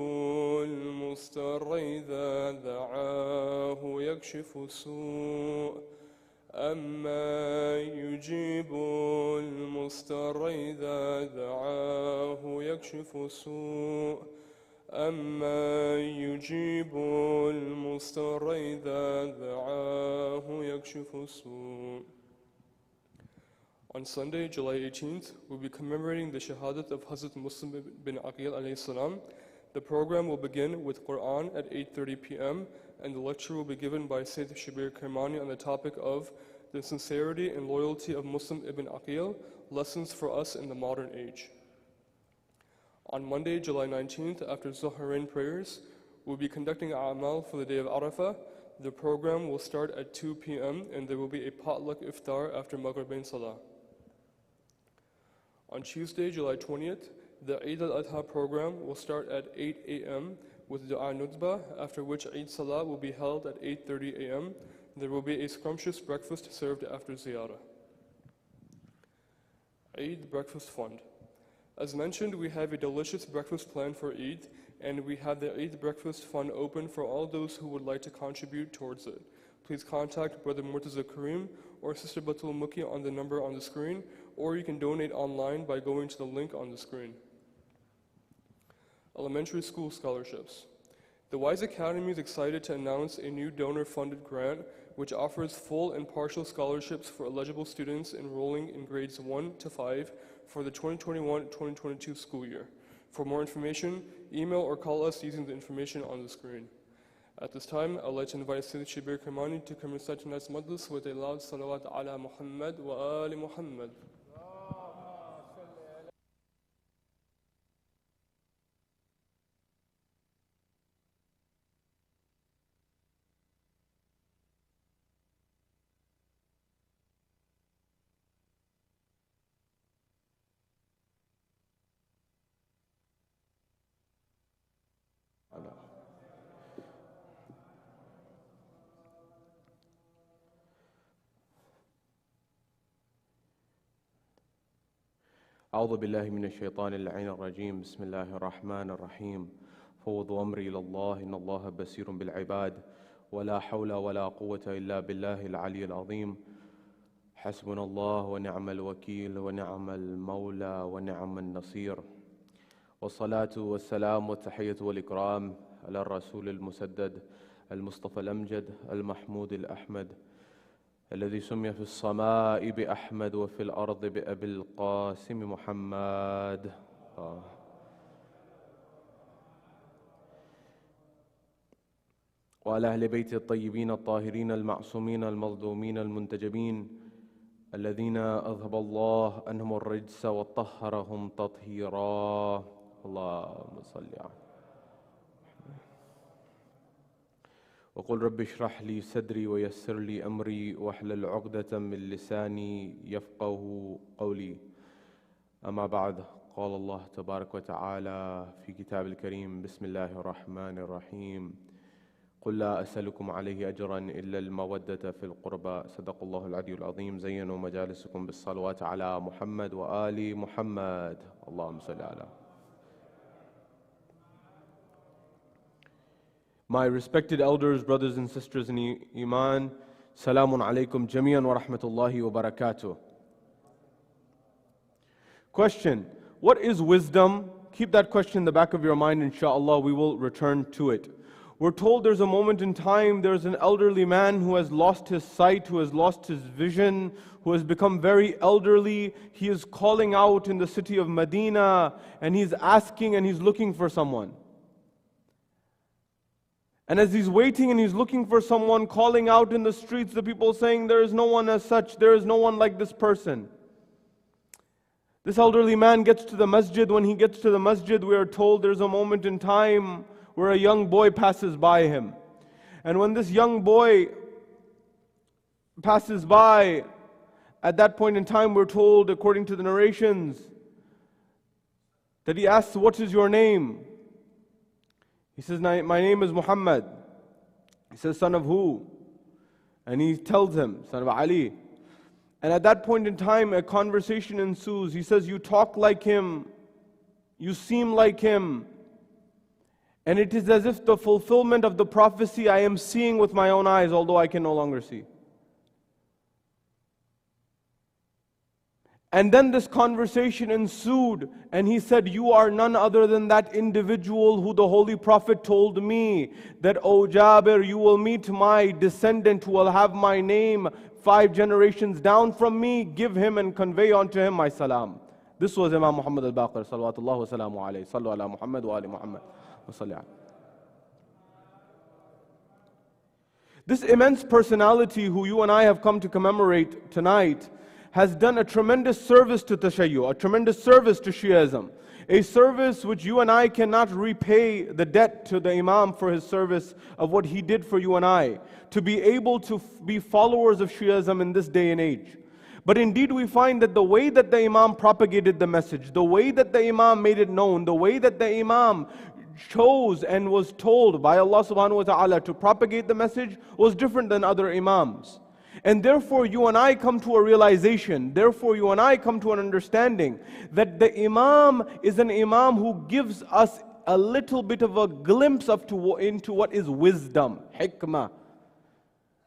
المضطر إذا دعاه يكشف السوء أما يجيب المضطر إذا دعاه يكشف السوء أما يجيب المضطر إذا دعاه يكشف السوء. On Sunday, July 18th, we'll be commemorating the Shahadat of Hazrat Muslim bin Aqil alayhi salam. The program will begin with Quran at 8:30 p.m. and the lecture will be given by Sayyid Shabbir Kirmani on the topic of the sincerity and loyalty of Muslim ibn Aqil, lessons for us in the modern age. On Monday, July 19th, after Zuhrain prayers, we'll be conducting A'mal for the day of Arafah. The program will start at 2 p.m. and there will be a potluck iftar after Maghrib Salah. On Tuesday, July 20th, the Eid al-Adha program will start at 8 a.m. with Dua Nutbah, after which Eid Salah will be held at 8:30 a.m. There will be a scrumptious breakfast served after Ziyarah. Eid Breakfast Fund. As mentioned, we have a delicious breakfast plan for Eid, and we have the Eid Breakfast Fund open for all those who would like to contribute towards it. Please contact Brother Murtaza Kareem or Sister Batul Muki on the number on the screen, or you can donate online by going to the link on the screen. Elementary School Scholarships. The Wise Academy is excited to announce a new donor-funded grant which offers full and partial scholarships for eligible students enrolling in grades 1 to 5 for the 2021-2022 school year. For more information, email or call us using the information on the screen. At this time, I'd like to invite Sayyid Shabbir Kirmani to come recite tonight's majlis with a loud salawat ala Muhammad wa ali Muhammad. أعوذ بالله من الشيطان اللعين الرجيم بسم الله الرحمن الرحيم فوضوا أمري إلى الله إن الله بصير بالعباد ولا حول ولا قوة إلا بالله العلي العظيم حسبنا الله ونعم الوكيل ونعم المولى ونعم النصير والصلاة والسلام والتحية والإكرام على الرسول المسدد المصطفى الأمجد المحمود الأحمد الذي سمي في السماء بأحمد وفي الأرض بأبي القاسم محمد وعلى أهل بيت الطيبين الطاهرين المعصومين المظلومين المنتجبين الذين أذهب الله عنهم الرجس وطهرهم تطهيرا اللهم صل على وقل رب اشرح لي صدري ويسر لي أمري واحلل عقدة من لساني يفقه قولي أما بعد قال الله تبارك وتعالى في كتاب الكريم بسم الله الرحمن الرحيم قل لا أسألكم عليه أجرا إلا المودة في القربى صدق الله العلي العظيم زينوا مجالسكم بالصلوات على محمد وآل محمد اللهم صل على My respected elders, brothers and sisters in Iman, Salamun alaykum jami'an wa rahmatullahi wa barakatuh. Question, what is wisdom? Keep that question in the back of your mind, inshallah, we will return to it. We're told there's a moment in time, there's an elderly man who has lost his sight, who has lost his vision, who has become very elderly. He is calling out in the city of Medina, and he's asking and he's looking for someone. And as he's waiting and he's looking for someone, calling out in the streets, the people saying, there is no one as such, there is no one like this person. This elderly man gets to the masjid. When he gets to the masjid, we are told there's a moment in time where a young boy passes by him. And when this young boy passes by, at that point in time we're told, according to the narrations, that he asks, what is your name? He says, my name is Muhammad. He says, son of who? And he tells him, son of Ali. And at that point in time, a conversation ensues. He says, you talk like him. You seem like him. And it is as if the fulfillment of the prophecy I am seeing with my own eyes, although I can no longer see. And then this conversation ensued, and he said, you are none other than that individual who the Holy Prophet told me that, O Jabir, you will meet my descendant who will have my name 5 generations down from me. Give him and convey unto him my salam. This was Imam Muhammad al-Baqir, salawatullah wa salamu alayhi. Sallu ala Muhammad wa ali Muhammad. Wa salli ala. This immense personality who you and I have come to commemorate tonight has done a tremendous service to Tashayyu, a tremendous service to Shi'ism, a service which you and I cannot repay the debt to the Imam for his service of what he did for you and I, to be able to be followers of Shi'ism in this day and age. But indeed we find that the way that the Imam propagated the message, the way that the Imam made it known, the way that the Imam chose and was told by Allah subhanahu wa ta'ala to propagate the message was different than other Imams. And therefore you and I come to a realization, therefore you and I come to an understanding that the Imam is an Imam who gives us a little bit of a glimpse into what is wisdom, hikmah.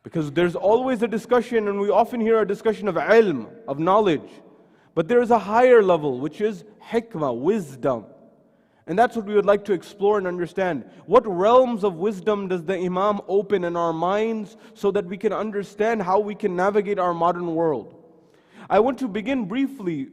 Because there's always a discussion, and we often hear a discussion of ilm, of knowledge. But there is a higher level, which is hikmah, wisdom. And that's what we would like to explore and understand. What realms of wisdom does the Imam open in our minds so that we can understand how we can navigate our modern world? I want to begin briefly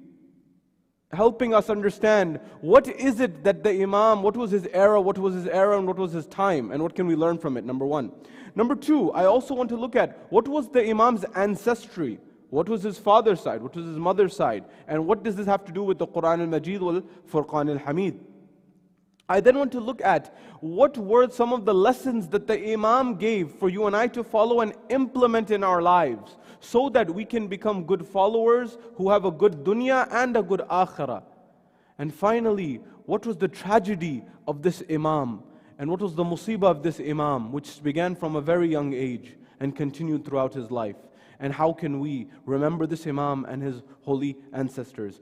helping us understand what is it that the Imam, what was his era, and what was his time, and what can we learn from it, number one. Number two, I also want to look at what was the Imam's ancestry. What was his father's side? What was his mother's side? And what does this have to do with the Quran al-Majid wal Furqan al-Hamid? I then want to look at what were some of the lessons that the Imam gave for you and I to follow and implement in our lives so that we can become good followers who have a good dunya and a good akhirah. And finally, what was the tragedy of this Imam? And what was the musibah of this Imam, which began from a very young age and continued throughout his life? And how can we remember this Imam and his holy ancestors?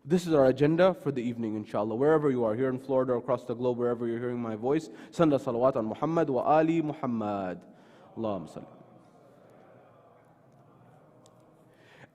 This is our agenda for the evening, inshallah. Wherever you are, here in Florida or across the globe, wherever you're hearing my voice, send a salawat on Muhammad wa ali Muhammad. Allahumma salli.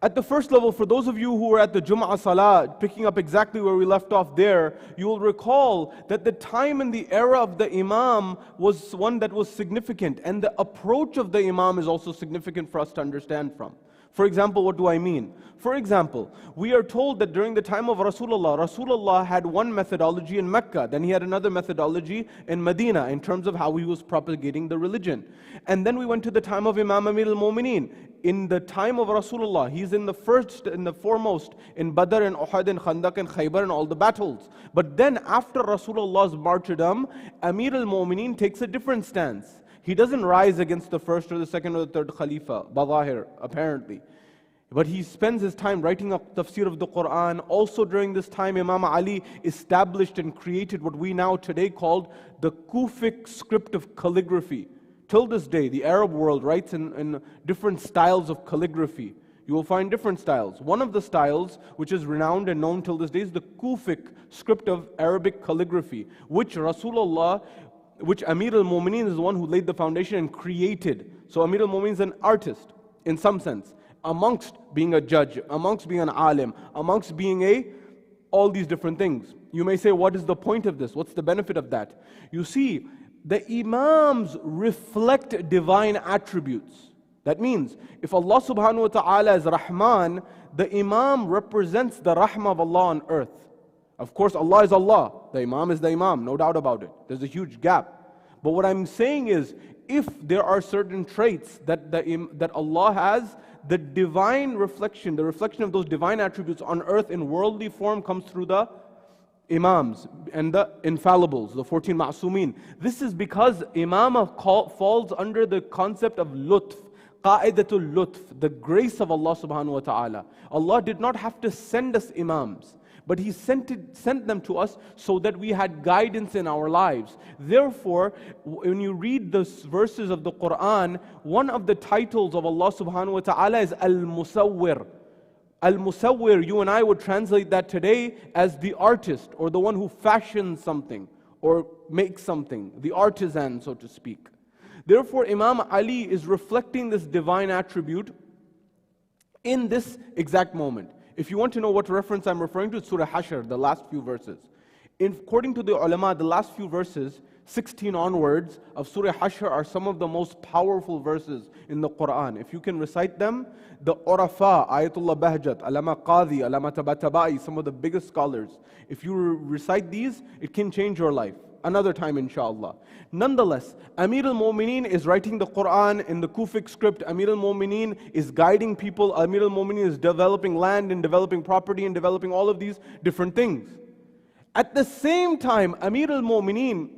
At the first level, for those of you who were at the Jum'ah Salah, picking up exactly where we left off there, you will recall that the time and the era of the Imam was one that was significant, and the approach of the Imam is also significant for us to understand from. For example, what do I mean? For example, we are told that during the time of Rasulullah had one methodology in Mecca, then he had another methodology in Medina in terms of how he was propagating the religion. And then we went to the time of Imam Amir al-Mu'mineen. In the time of Rasulullah, he's in the foremost in Badr and Uhud and Khandaq and Khaybar and all the battles. But then after Rasulullah's martyrdom, Amir al-Mu'mineen takes a different stance. He doesn't rise against the first or the second or the third Khalifa, Baqir, apparently. But he spends his time writing up tafsir of the Quran. Also during this time, Imam Ali established and created what we now today call the Kufic script of calligraphy. Till this day, the Arab world writes in different styles of calligraphy. You will find different styles. One of the styles, which is renowned and known till this day, is the Kufic script of Arabic calligraphy, which Amir al-Mu'mineen is the one who laid the foundation and created. So Amir al-Mu'mineen is an artist, in some sense, amongst being a judge, amongst being an alim, amongst being all these different things. You may say, what is the point of this? What's the benefit of that? You see, the Imams reflect divine attributes. That means, if Allah subhanahu wa ta'ala is Rahman, the Imam represents the Rahmah of Allah on earth. Of course, Allah is Allah. The Imam is the Imam, no doubt about it. There's a huge gap. But what I'm saying is, if there are certain traits that Allah has, the divine reflection, the reflection of those divine attributes on earth in worldly form comes through the Imams and the infallibles, the 14 ma'sumin. This is because Imamah falls under the concept of lutf, qa'idatul lutf, the grace of Allah subhanahu wa ta'ala. Allah did not have to send us Imams, but He sent them to us so that we had guidance in our lives. Therefore, when you read the verses of the Quran, one of the titles of Allah subhanahu wa ta'ala is al-Musawwir. Al-Musawwir, you and I would translate that today as the artist, or the one who fashions something, or makes something, the artisan, so to speak. Therefore, Imam Ali is reflecting this divine attribute in this exact moment. If you want to know what reference I'm referring to, it's Surah Hashr, the last few verses. According to the ulama, the last few verses, 16 onwards of Surah Hashr, are some of the most powerful verses in the Quran. If you can recite them, the Urafa, Ayatullah Bahjat, Alama Qadi, Alama Tabatabai, some of the biggest scholars, if you recite these, it can change your life. another time inshallah. Nonetheless, Amir al-Mu'mineen is writing the Quran in the Kufic script. Amir al-Mu'mineen is guiding people. Amir al-Mu'mineen is developing land and developing property and developing all of these different things. At the same time, Amir al-Mu'mineen,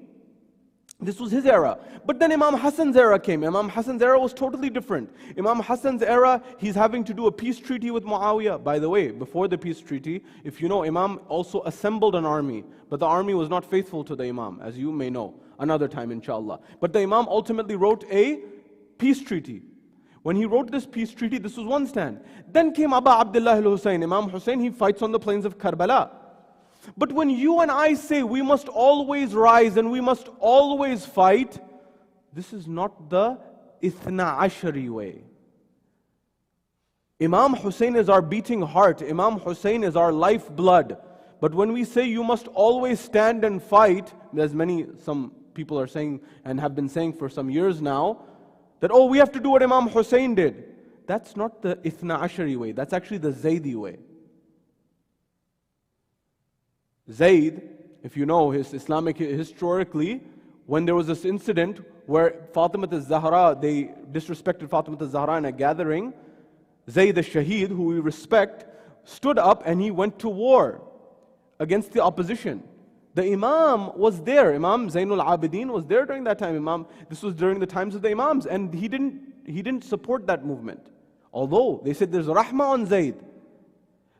this was his era. But then Imam Hassan's era came. Imam Hassan's era was totally different. Imam Hassan's era, he's having to do a peace treaty with Muawiyah. By the way, before the peace treaty, if you know, Imam also assembled an army. But the army was not faithful to the Imam, as you may know. Another time, inshallah. But the Imam ultimately wrote a peace treaty. When he wrote this peace treaty, this was one stand. Then came Aba Abdullah al-Hussein. Imam Hussein, he fights on the plains of Karbala. But when you and I say we must always rise and we must always fight, this is not the Ithna Ashari way. Imam Hussein is our beating heart. Imam Hussein is our lifeblood. But when we say you must always stand and fight, as some people are saying and have been saying for some years now, that oh, we have to do what Imam Hussein did. That's not the Ithna Ashari way. That's actually the Zaydi way. Zayd, if you know his Islamic historically, when there was this incident where Fatima al-Zahra, they disrespected Fatima al-Zahra in a gathering, Zayd al-Shaheed, who we respect, stood up and he went to war against the opposition. The Imam was there. Imam Zainul Abidin was there during that time. This was during the times of the Imams, and he didn't support that movement. Although they said there's rahmah on Zayd.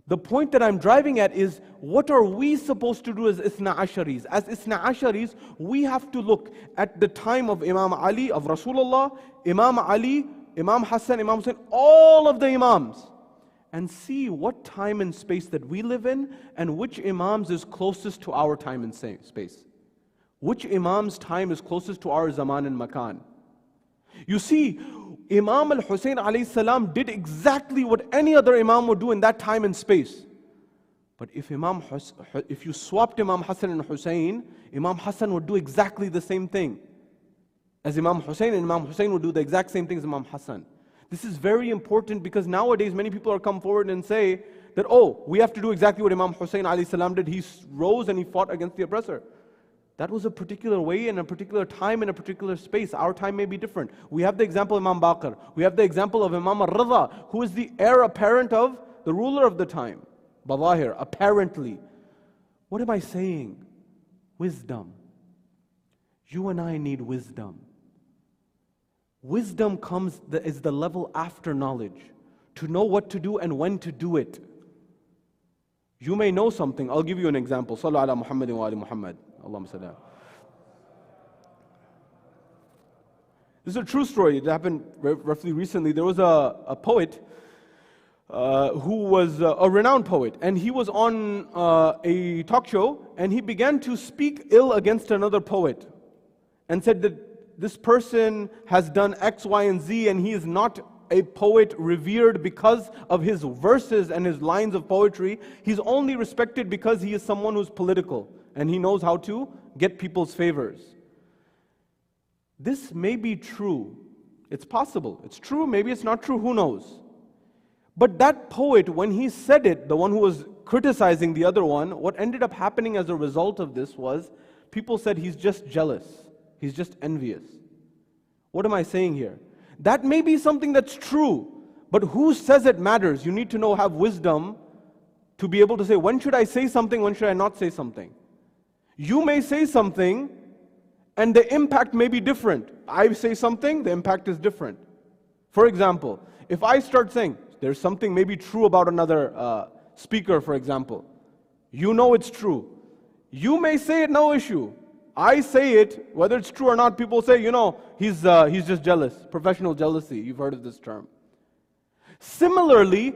The point that I'm driving at is, what are we supposed to do as Ithna Asharis? As Ithna Asharis, we have to look at the time of Imam Ali, of Rasulullah, Imam Ali, Imam Hassan, Imam Hussein, all of the Imams, and see what time and space that we live in, and which Imams is closest to our time and space. Which Imam's time is closest to our Zaman and Makan. You see, Imam al-Hussein alayhi salam did exactly what any other Imam would do in that time and space. But if you swapped Imam Hassan and Hussein, Imam Hassan would do exactly the same thing as Imam Hussein, and Imam Hussein would do the exact same thing as Imam Hassan. This is very important because nowadays many people are come forward and say that, oh, we have to do exactly what Imam Hussein alayhi salam did. He rose and he fought against the oppressor. That was a particular way in a particular time in a particular space. Our time may be different. We have the example of Imam Baqir. We have the example of Imam al-Rida, who is the heir apparent of the ruler of the time. Badahir, apparently. What am I saying? Wisdom. You and I need wisdom. Wisdom is the level after knowledge. To know what to do and when to do it. You may know something. I'll give you an example. Sallu ala Muhammadin wa ali Muhammad. Allahumma salli. This is a true story. It happened roughly recently. There was a poet who was a renowned poet, and he was on a talk show, and he began to speak ill against another poet and said that this person has done X, Y, and Z, and he is not a poet revered because of his verses and his lines of poetry. He's only respected because he is someone who's political and he knows how to get people's favors. This may be true. It's possible. It's true, maybe it's not true, who knows? But that poet, when he said it, the one who was criticizing the other one, what ended up happening as a result of this was, people said he's just jealous. He's just envious. What am I saying here? That may be something that's true, but who says it matters? You need to have wisdom to be able to say, when should I say something, when should I not say something? You may say something, and the impact may be different. I say something, the impact is different. For example, if I start saying, there's something maybe true about another speaker, for example. You know it's true. You may say it, no issue. I say it, whether it's true or not, people say, he's just jealous. Professional jealousy, you've heard of this term. Similarly,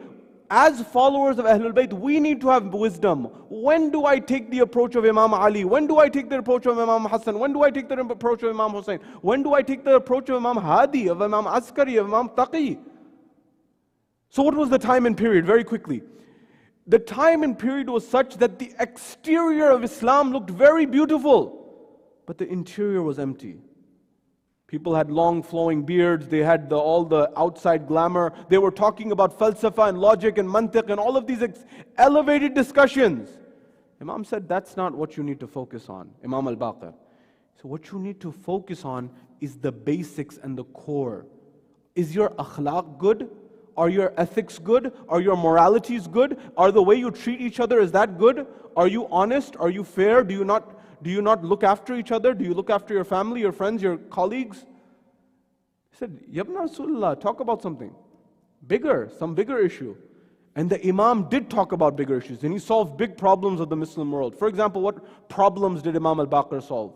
as followers of Ahlul Bayt, we need to have wisdom. When do I take the approach of Imam Ali? When do I take the approach of Imam Hassan? When do I take the approach of Imam Hussein? When do I take the approach of Imam Hadi, of Imam Askari, of Imam Taqi? So what was the time and period? Very quickly. The time and period was such that the exterior of Islam looked very beautiful, but the interior was empty. People had long flowing beards, they had all the outside glamour, they were talking about falsafa and logic and mantiq and all of these elevated discussions. Imam said, that's not what you need to focus on, Imam al-Baqir. So what you need to focus on is the basics and the core. Is your akhlaq good? Are your ethics good? Are your moralities good? Are the way you treat each other, is that good? Are you honest? Are you fair? Do you not look after each other? Do you look after your family, your friends, your colleagues? He said, Yabna Rasulullah, talk about something bigger, some bigger issue. And the Imam did talk about bigger issues, and he solved big problems of the Muslim world. For example, what problems did Imam al-Baqir solve?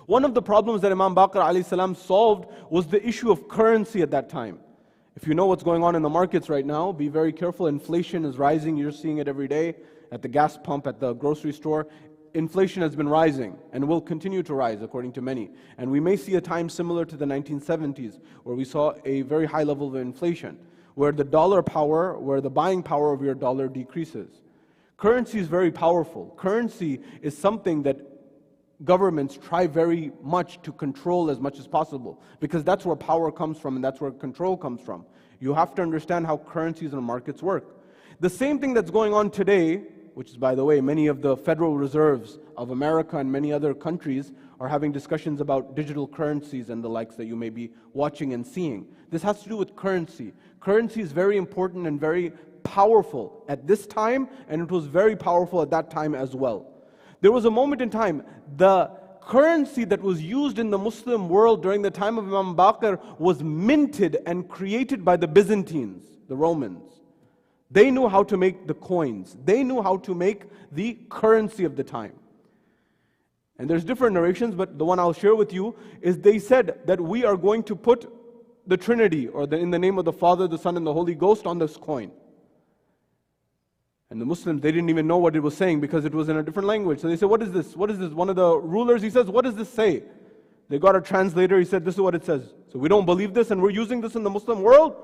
One of the problems that Imam Baqir alayhi salam solved was the issue of currency at that time. If you know what's going on in the markets right now, be very careful. Inflation is rising. You're seeing it every day at the gas pump, at the grocery store. Inflation has been rising and will continue to rise according to many. And we may see a time similar to the 1970s where we saw a very high level of inflation, where the dollar power, where the buying power of your dollar decreases. Currency is very powerful. Currency is something that governments try very much to control as much as possible, because that's where power comes from and that's where control comes from. You have to understand how currencies and markets work. The same thing that's going on today, which is, by the way, many of the Federal Reserves of America and many other countries are having discussions about digital currencies and the likes that you may be watching and seeing. This has to do with currency. Currency is very important and very powerful at this time, and it was very powerful at that time as well. There was a moment in time, the currency that was used in the Muslim world during the time of Imam Baqir was minted and created by the Byzantines, the Romans. They knew how to make the coins. They knew how to make the currency of the time. And there's different narrations, but the one I'll share with you is they said that we are going to put the Trinity, or in the name of the Father, the Son, and the Holy Ghost on this coin. And the Muslims, they didn't even know what it was saying because it was in a different language. So they said, what is this? What is this? One of the rulers, he says, what does this say? They got a translator, he said, this is what it says. So we don't believe this and we're using this in the Muslim world?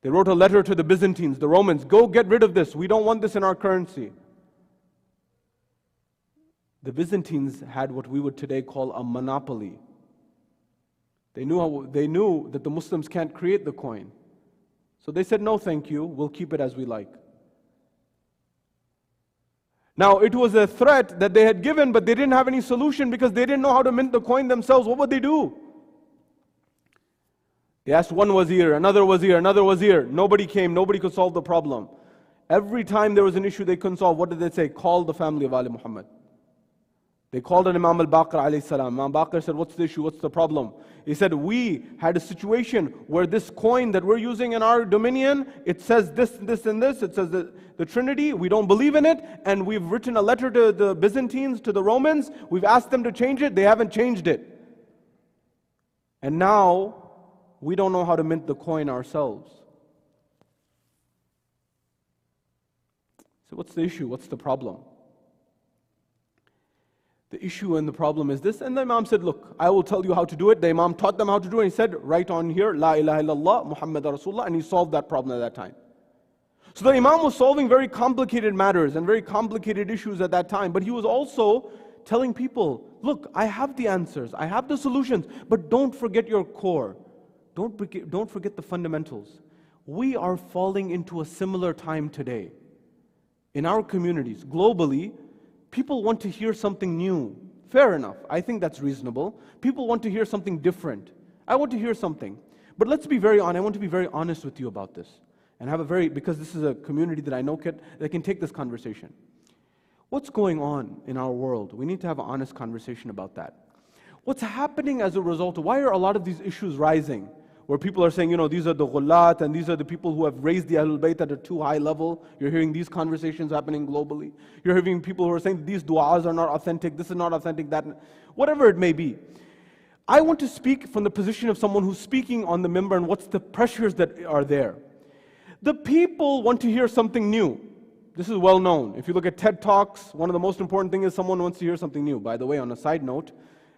They wrote a letter to the Byzantines, the Romans, go get rid of this. We don't want this in our currency. The Byzantines had what we would today call a monopoly. They knew that the Muslims can't create the coin. So they said, no, thank you, we'll keep it as we like. Now, it was a threat that they had given, but they didn't have any solution because they didn't know how to mint the coin themselves. What would they do? They asked one wazir, another wazir, another wazir. Nobody came, nobody could solve the problem. Every time there was an issue they couldn't solve, what did they say? Call the family of Ali Muhammad. They called on Imam al-Baqir alayhi salam. Imam Baqir said, what's the issue? What's the problem? He said, we had a situation where this coin that we're using in our dominion, it says this, this, and this. It says the Trinity. We don't believe in it. And we've written a letter to the Byzantines, to the Romans. We've asked them to change it. They haven't changed it. And now, we don't know how to mint the coin ourselves. So what's the issue? What's the problem? The issue and the problem is this. And the Imam said, look, I will tell you how to do it. The Imam taught them how to do it. And he said, write on here, La ilaha illallah, Muhammad Rasulullah. And he solved that problem at that time. So the Imam was solving very complicated matters and very complicated issues at that time. But he was also telling people, look, I have the answers. I have the solutions. But don't forget your core. Don't forget the fundamentals. We are falling into a similar time today. In our communities, globally, people want to hear something new. Fair enough. I think that's reasonable. People want to hear something different. I want to hear something. But let's be very honest. I want to be very honest with you about this. And have because this is a community that I know that can take this conversation. What's going on in our world? We need to have an honest conversation about that. What's happening as a result of, why are a lot of these issues rising? Where people are saying, these are the ghullat and these are the people who have raised the Ahlul Bayt at a too high level. You're hearing these conversations happening globally. You're hearing people who are saying these du'as are not authentic, this is not authentic, that, whatever it may be. I want to speak from the position of someone who's speaking on the minbar and what's the pressures that are there. The people want to hear something new. This is well known. If you look at TED Talks, one of the most important things is someone wants to hear something new. By the way, on a side note,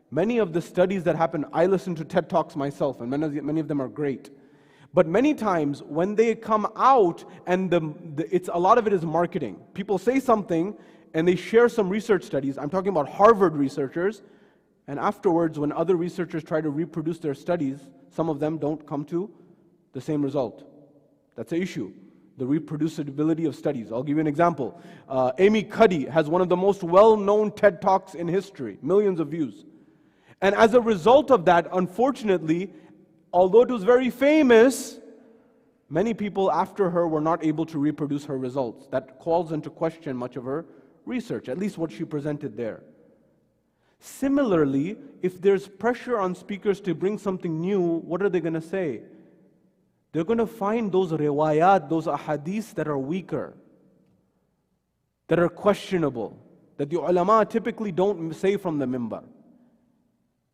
many of the studies that happen, I listen to TED Talks myself, and many of them are great. But many times, when they come out, and a lot of it is marketing. People say something, and they share some research studies. I'm talking about Harvard researchers. And afterwards, when other researchers try to reproduce their studies, some of them don't come to the same result. That's an issue. the reproducibility of studies. I'll give you an example. Amy Cuddy has one of the most well-known TED Talks in history, millions of views. And as a result of that, unfortunately, although it was very famous, many people after her were not able to reproduce her results. That calls into question much of her research, at least what she presented there. Similarly, if there's pressure on speakers to bring something new, what are they going to say? They're going to find those riwayat, those ahadith that are weaker, that are questionable, that the ulama typically don't say from the minbar.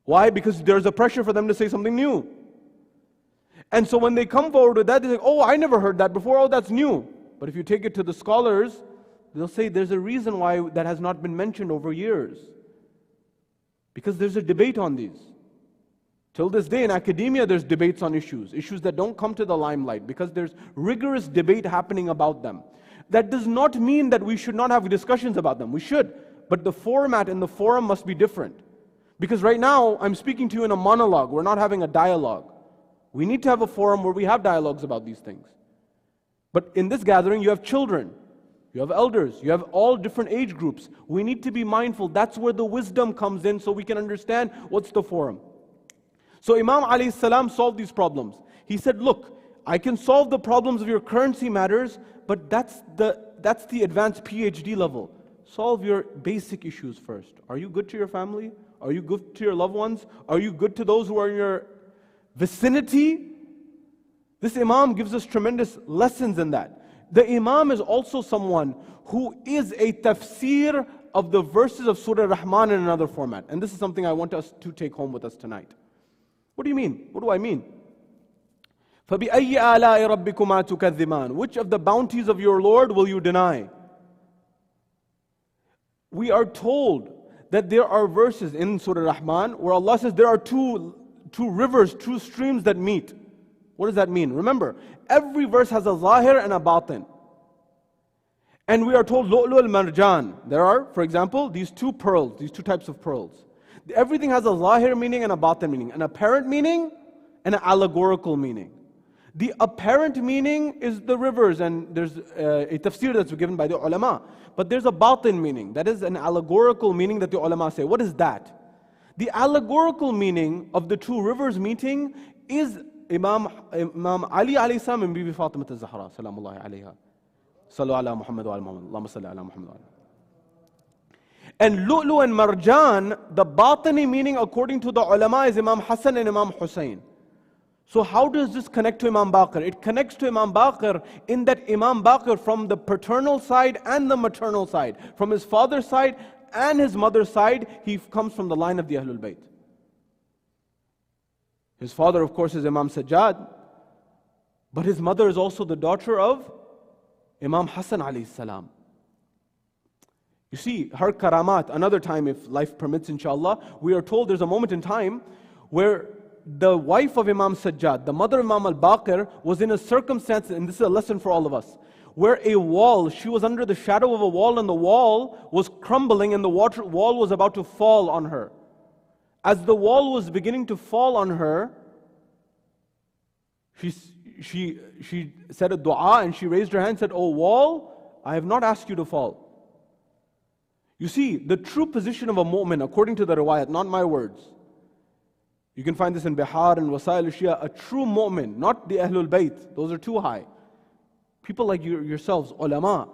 Why? Because there's a pressure for them to say something new. And so when they come forward with that, they say, oh, I never heard that before, oh, that's new. But if you take it to the scholars, they'll say there's a reason why that has not been mentioned over years. Because there's a debate on these. Till this day in academia, there's debates on issues that don't come to the limelight because there's rigorous debate happening about them. That does not mean that we should not have discussions about them. We should. But the format and the forum must be different. Because right now, I'm speaking to you in a monologue. We're not having a dialogue. We need to have a forum where we have dialogues about these things. But in this gathering, you have children, you have elders, you have all different age groups. We need to be mindful. That's where the wisdom comes in so we can understand what's the forum. So Imam alayhi salam solved these problems. He said, look, I can solve the problems of your currency matters, but that's the advanced PhD level. Solve your basic issues first. Are you good to your family? Are you good to your loved ones? Are you good to those who are in your vicinity? This Imam gives us tremendous lessons in that. The Imam is also someone who is a tafsir of the verses of Surah Rahman in another format. And this is something I want us to take home with us tonight. What do you mean? What do I mean? فَبِأَيِّ آلَاءِ رَبِّكُمَا تُكَذِّبَانِ? Which of the bounties of your Lord will you deny? We are told that there are verses in Surah Rahman where Allah says there are two rivers, two streams that meet. What does that mean? Remember, every verse has a zahir and a batin. And we are told lu'lu al-marjan. There are, for example, these two pearls, these two types of pearls. Everything has a zahir meaning and a batin meaning, an apparent meaning and an allegorical meaning. The apparent meaning is the rivers, and there's a tafsir that's given by the ulama. But there's a batin meaning, that is an allegorical meaning that the ulama say. What is that? The allegorical meaning of the two rivers meeting is Imam Ali alayhi salam and Bibi Fatima al-Zahra salamullahi alayha. Sallu ala Muhammad wa ala Muhammad. Allahumma salli ala Muhammad wa ala. And lu'lu and marjan, the batini meaning according to the ulama is Imam Hassan and Imam Hussein. So how does this connect to Imam Baqir? It connects to Imam Baqir in that Imam Baqir from the paternal side and the maternal side, from his father's side and his mother's side, he comes from the line of the Ahlul Bayt. His father, of course, is Imam Sajjad, but his mother is also the daughter of Imam Hassan alayhi salam. You see, her karamat, another time if life permits inshallah, we are told there's a moment in time where the wife of Imam Sajjad, the mother of Imam al-Baqir, was in a circumstance, and this is a lesson for all of us, where a wall, she was under the shadow of a wall and the wall was crumbling and the wall was about to fall on her. As the wall was beginning to fall on her, she said a dua and she raised her hand and said, "Oh wall, I have not asked you to fall." You see, the true position of a mu'min, according to the riwayat, not my words. You can find this in Bihar and Wasail al-Shia. A true mu'min, not the Ahlul Bayt, those are too high. People like yourselves, ulama,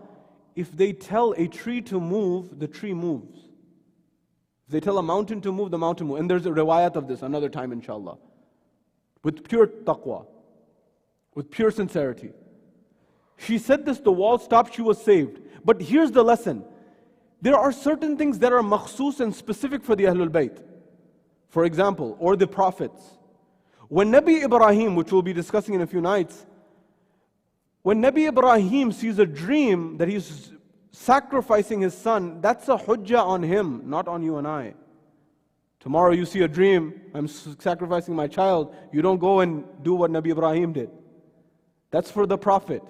if they tell a tree to move, the tree moves. If they tell a mountain to move, the mountain moves. And there's a riwayat of this another time, inshallah. With pure taqwa, with pure sincerity. She said this, the wall stopped, she was saved. But here's the lesson. There are certain things that are makhsus and specific for the Ahlul Bayt. For example, or the prophets. When Nabi Ibrahim, which we'll be discussing in a few nights, when Nabi Ibrahim sees a dream that he's sacrificing his son, that's a hujjah on him, not on you and I. Tomorrow you see a dream, I'm sacrificing my child, you don't go and do what Nabi Ibrahim did. That's for the prophet.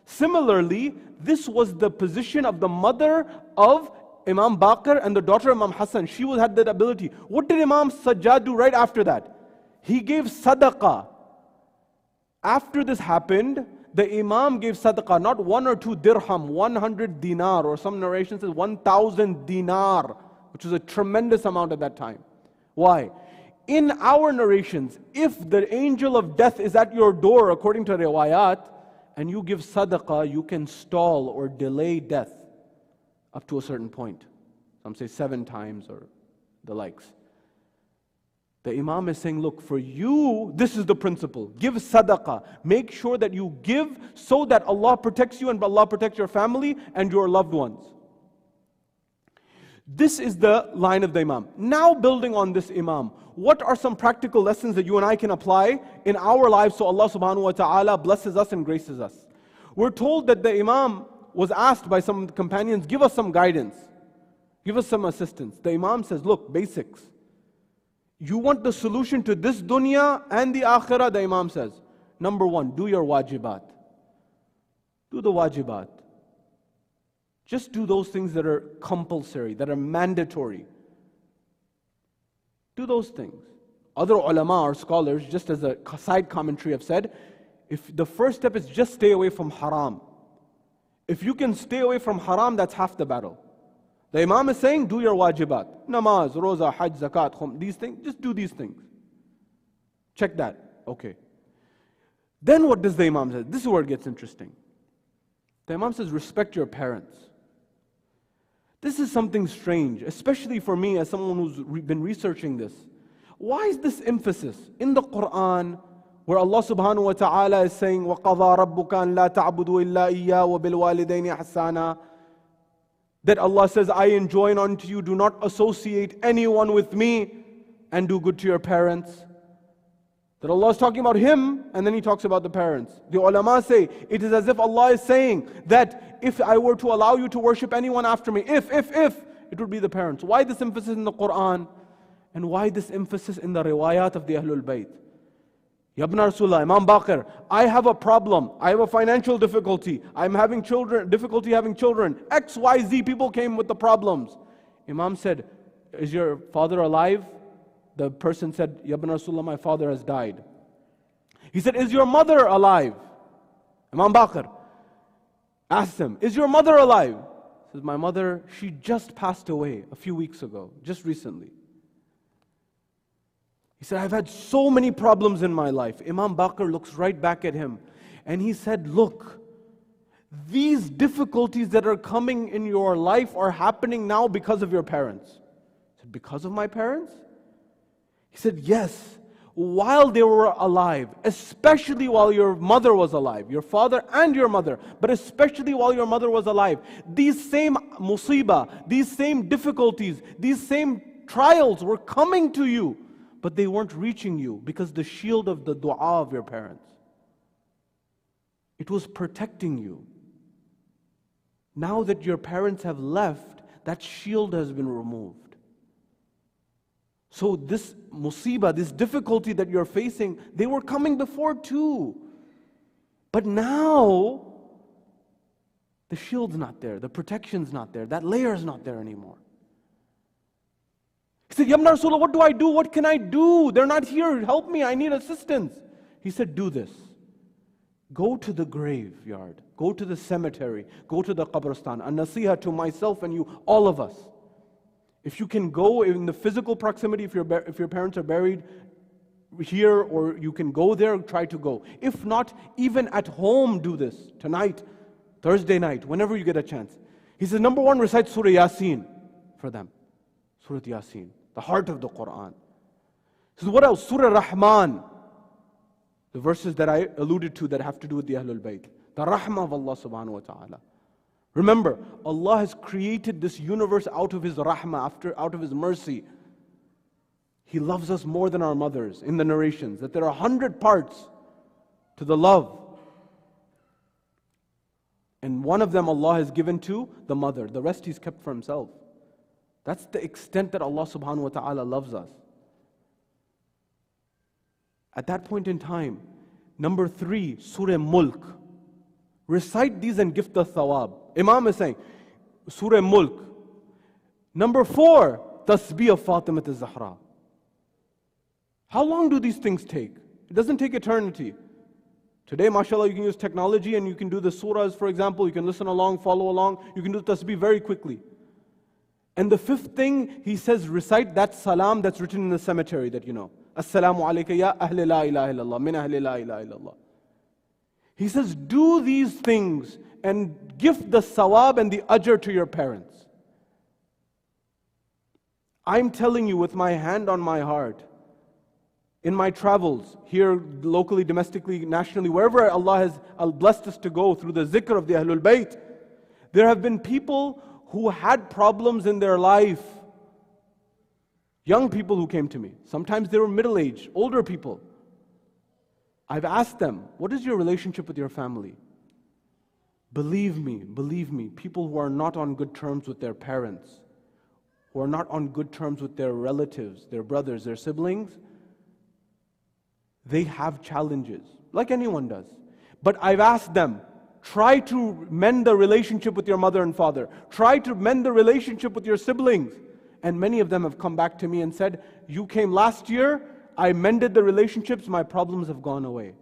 Similarly, this was the position of the mother of Imam Baqir and the daughter of Imam Hassan. She had that ability. What did Imam Sajjad do right after that? He gave sadaqah. After this happened, The Imam gave sadaqah, not 1 or 2 dirham, 100 dinar, or some narration says 1,000 dinar, which was a tremendous amount at that time. Why? In our narrations, if the angel of death is at your door, according to riwayat, and you give sadaqah, you can stall or delay death up to a certain point. Some say 7 times or the likes. The Imam is saying, look, for you, this is the principle. Give sadaqah. Make sure that you give so that Allah protects you and Allah protects your family and your loved ones. This is the line of the Imam. Now building on this Imam, what are some practical lessons that you and I can apply in our lives so Allah subhanahu wa ta'ala blesses us and graces us? We're told that the Imam was asked by some companions, give us some guidance. Give us some assistance. The Imam says, look, basics. You want the solution to this dunya and the akhirah, the Imam says. Number 1, do your wajibat. Do the wajibat. Just do those things that are compulsory, that are mandatory. Do those things. Other ulama or scholars, just as a side commentary, have said, if the first step is just stay away from haram. If you can stay away from haram, that's half the battle. The Imam is saying, do your wajibat. Namaz, roza, hajj, zakat, khum, these things, just do these things. Check that. Okay. Then what does the Imam say? This is where it gets interesting. The Imam says, respect your parents. This is something strange, especially for me as someone who's been researching this. Why is this emphasis in the Quran where Allah subhanahu wa ta'ala is saying, وَقَضَى رَبُّكَ أَن لَا تَعْبُدُوا إِلَّا إِيَّاهُ وَبِالْوَالِدَيْنِ إِحْسَانًا? That Allah says, I enjoin unto you, do not associate anyone with me and do good to your parents. That Allah is talking about Him and then He talks about the parents. The ulama say, it is as if Allah is saying that if I were to allow you to worship anyone after me, if, it would be the parents. Why this emphasis in the Quran? And why this emphasis in the riwayat of the Ahlul Bayt? Yabna Rasulullah, Imam Baqir, I have a problem. I have a financial difficulty. I'm having difficulty having children. X, Y, Z people came with the problems. Imam said, is your father alive? The person said, Yabna Rasulullah, my father has died. He said, is your mother alive? Imam Baqir asked him, is your mother alive? He says, my mother, she just passed away a few weeks ago, just recently. He said, I've had so many problems in my life. Imam Baqir looks right back at him and he said, look, these difficulties that are coming in your life are happening now because of your parents. He said, because of my parents? He said, yes, while they were alive, especially while your mother was alive, your father and your mother, but especially while your mother was alive, these same musibah, these same difficulties, these same trials were coming to you, but they weren't reaching you because the shield of the dua of your parents. It was protecting you. Now that your parents have left, that shield has been removed. So this musibah, this difficulty that you're facing, they were coming before too. But now, the shield's not there, the protection's not there, that layer's not there anymore. He said, Yabna Rasulullah, what do I do? What can I do? They're not here, help me, I need assistance. He said, do this. Go to the graveyard, go to the cemetery, go to the qabristan. A nasiha to myself and you, all of us. If you can go in the physical proximity, if your parents are buried here, or you can go there, try to go. If not, even at home do this. Tonight, Thursday night, whenever you get a chance. He says, number 1, recite Surah Yasin for them. Surah Yasin, the heart of the Quran. He says, what else? Surah Rahman. The verses that I alluded to that have to do with the Ahlul Bayt. The rahmah of Allah subhanahu wa ta'ala. Remember, Allah has created this universe out of His rahmah, out of His mercy. He loves us more than our mothers in the narrations, that there are 100 parts to the love. And one of them Allah has given to the mother. The rest He's kept for Himself. That's the extent that Allah subhanahu wa ta'ala loves us. At that point in time, number 3, Surah Mulk. Recite these and give the thawab. Imam is saying, Surah Mulk. Number 4, Tasbih of Fatimah al-Zahra. How long do these things take? It doesn't take eternity. Today, mashallah, you can use technology and you can do the surahs, for example. You can listen along, follow along. You can do tasbih very quickly. And the fifth thing, he says, recite that salam that's written in the cemetery that you know. Assalamu alayka ya ahli la ilaha illallah, min ahli la ilaha illallah. He says, do these things and give the sawab and the ajr to your parents. I'm telling you with my hand on my heart, in my travels, here locally, domestically, nationally, wherever Allah has blessed us to go through the zikr of the Ahlul Bayt, there have been people who had problems in their life. Young people who came to me. Sometimes they were middle-aged, older people. I've asked them, what is your relationship with your family? Believe me, people who are not on good terms with their parents, who are not on good terms with their relatives, their brothers, their siblings, they have challenges, like anyone does. But I've asked them, try to mend the relationship with your mother and father. Try to mend the relationship with your siblings. And many of them have come back to me and said, you came last year, I mended the relationships, my problems have gone away.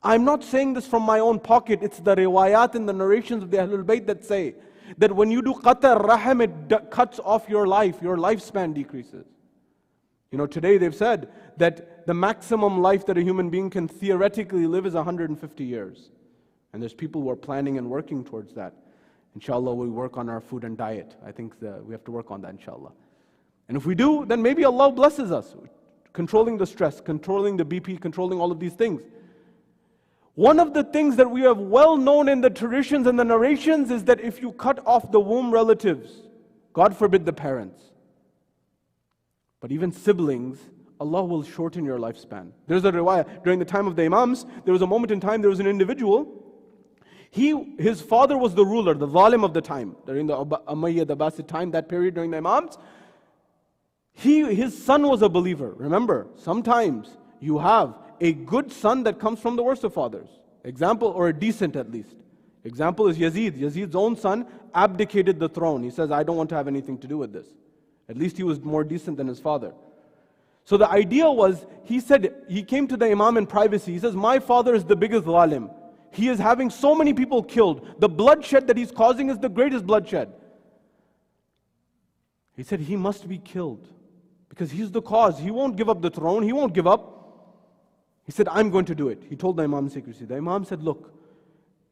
I'm not saying this from my own pocket, it's the riwayat and the narrations of the Ahlul Bayt that say that when you do qata rahim, it cuts off your life, your lifespan decreases. You know, today they've said that the maximum life that a human being can theoretically live is 150 years. And there's people who are planning and working towards that. Inshallah, we work on our food and diet. I think we have to work on that, inshallah. And if we do, then maybe Allah blesses us. Controlling the stress, controlling the BP, controlling all of these things. One of the things that we have well known in the traditions and the narrations is that if you cut off the womb relatives, God forbid the parents, but even siblings, Allah will shorten your lifespan. There's a riwayah, during the time of the Imams, there was a moment in time, there was an individual, his father was the ruler, the zalim of the time, during the Umayyad Abbasid time, that period during the Imams. His son was a believer. Remember, sometimes you have a good son that comes from the worst of fathers. Example, or a decent at least. Example is Yazid. Yazid's own son abdicated the throne. He says, I don't want to have anything to do with this. At least he was more decent than his father. So the idea was, he said, he came to the Imam in privacy. He says, my father is the biggest zalim. He is having so many people killed. The bloodshed that he's causing is the greatest bloodshed. He said, he must be killed. Because he's the cause. He won't give up the throne. He won't give up. He said, I'm going to do it. He told the Imam in secrecy. The Imam said, look,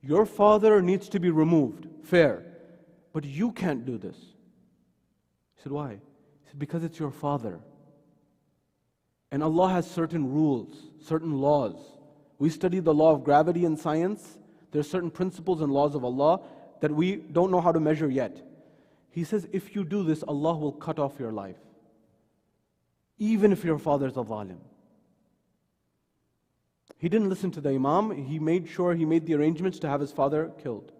your father needs to be removed. Fair. But you can't do this. He said, why? He said, because it's your father. And Allah has certain rules, certain laws. We study the law of gravity in science. There are certain principles and laws of Allah that we don't know how to measure yet. He says, if you do this, Allah will cut off your life. Even if your father is a zalim. He didn't listen to the Imam. He made sure he made the arrangements to have his father killed.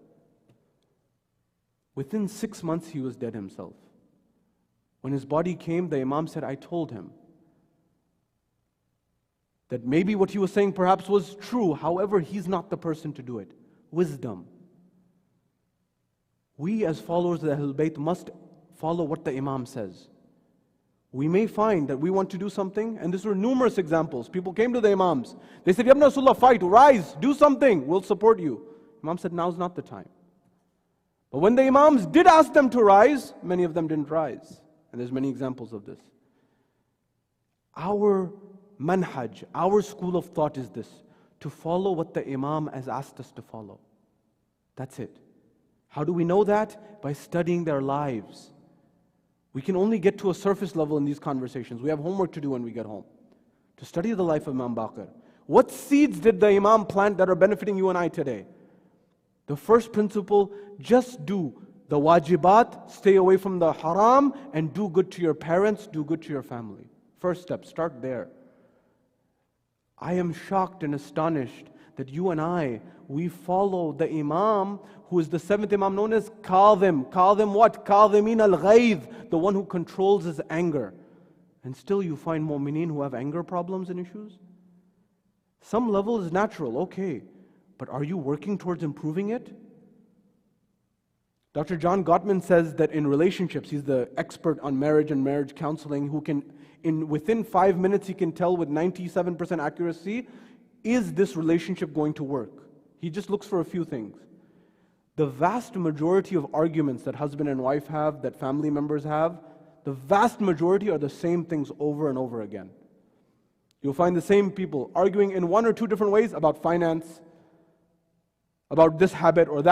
Within 6 months, he was dead himself. When his body came, the Imam said, I told him that maybe what he was saying perhaps was true. However, he's not the person to do it. Wisdom. We as followers of the Ahlul Bayt must follow what the Imam says. We may find that we want to do something, and these were numerous examples. People came to the Imams. They said, Ya Ibn Rasulullah, fight, rise, do something, we'll support you. Imam said, now's not the time. But when the Imams did ask them to rise, many of them didn't rise. And there's many examples of this. Our manhaj, our school of thought is this, to follow what the Imam has asked us to follow. That's it. How do we know that? By studying their lives. We can only get to a surface level in these conversations. We have homework to do when we get home. To study the life of Imam Baqir. What seeds did the Imam plant that are benefiting you and I today? The first principle, just do the wajibat, stay away from the haram, and do good to your parents, do good to your family. First step, start there. I am shocked and astonished that you and I, we follow the Imam who is the seventh Imam known as Kadhim. Kadhim what? Kadhimin al-Ghayz, the one who controls his anger. And still you find mu'mineen who have anger problems and issues? Some level is natural, okay. But are you working towards improving it? Dr. John Gottman says that in relationships, he's the expert on marriage and marriage counseling, who can, within 5 minutes, he can tell with 97% accuracy is this relationship going to work? He just looks for a few things. The vast majority of arguments that husband and wife have, that family members have, the vast majority are the same things over and over again. You'll find the same people arguing in one or two different ways about finance, about this habit or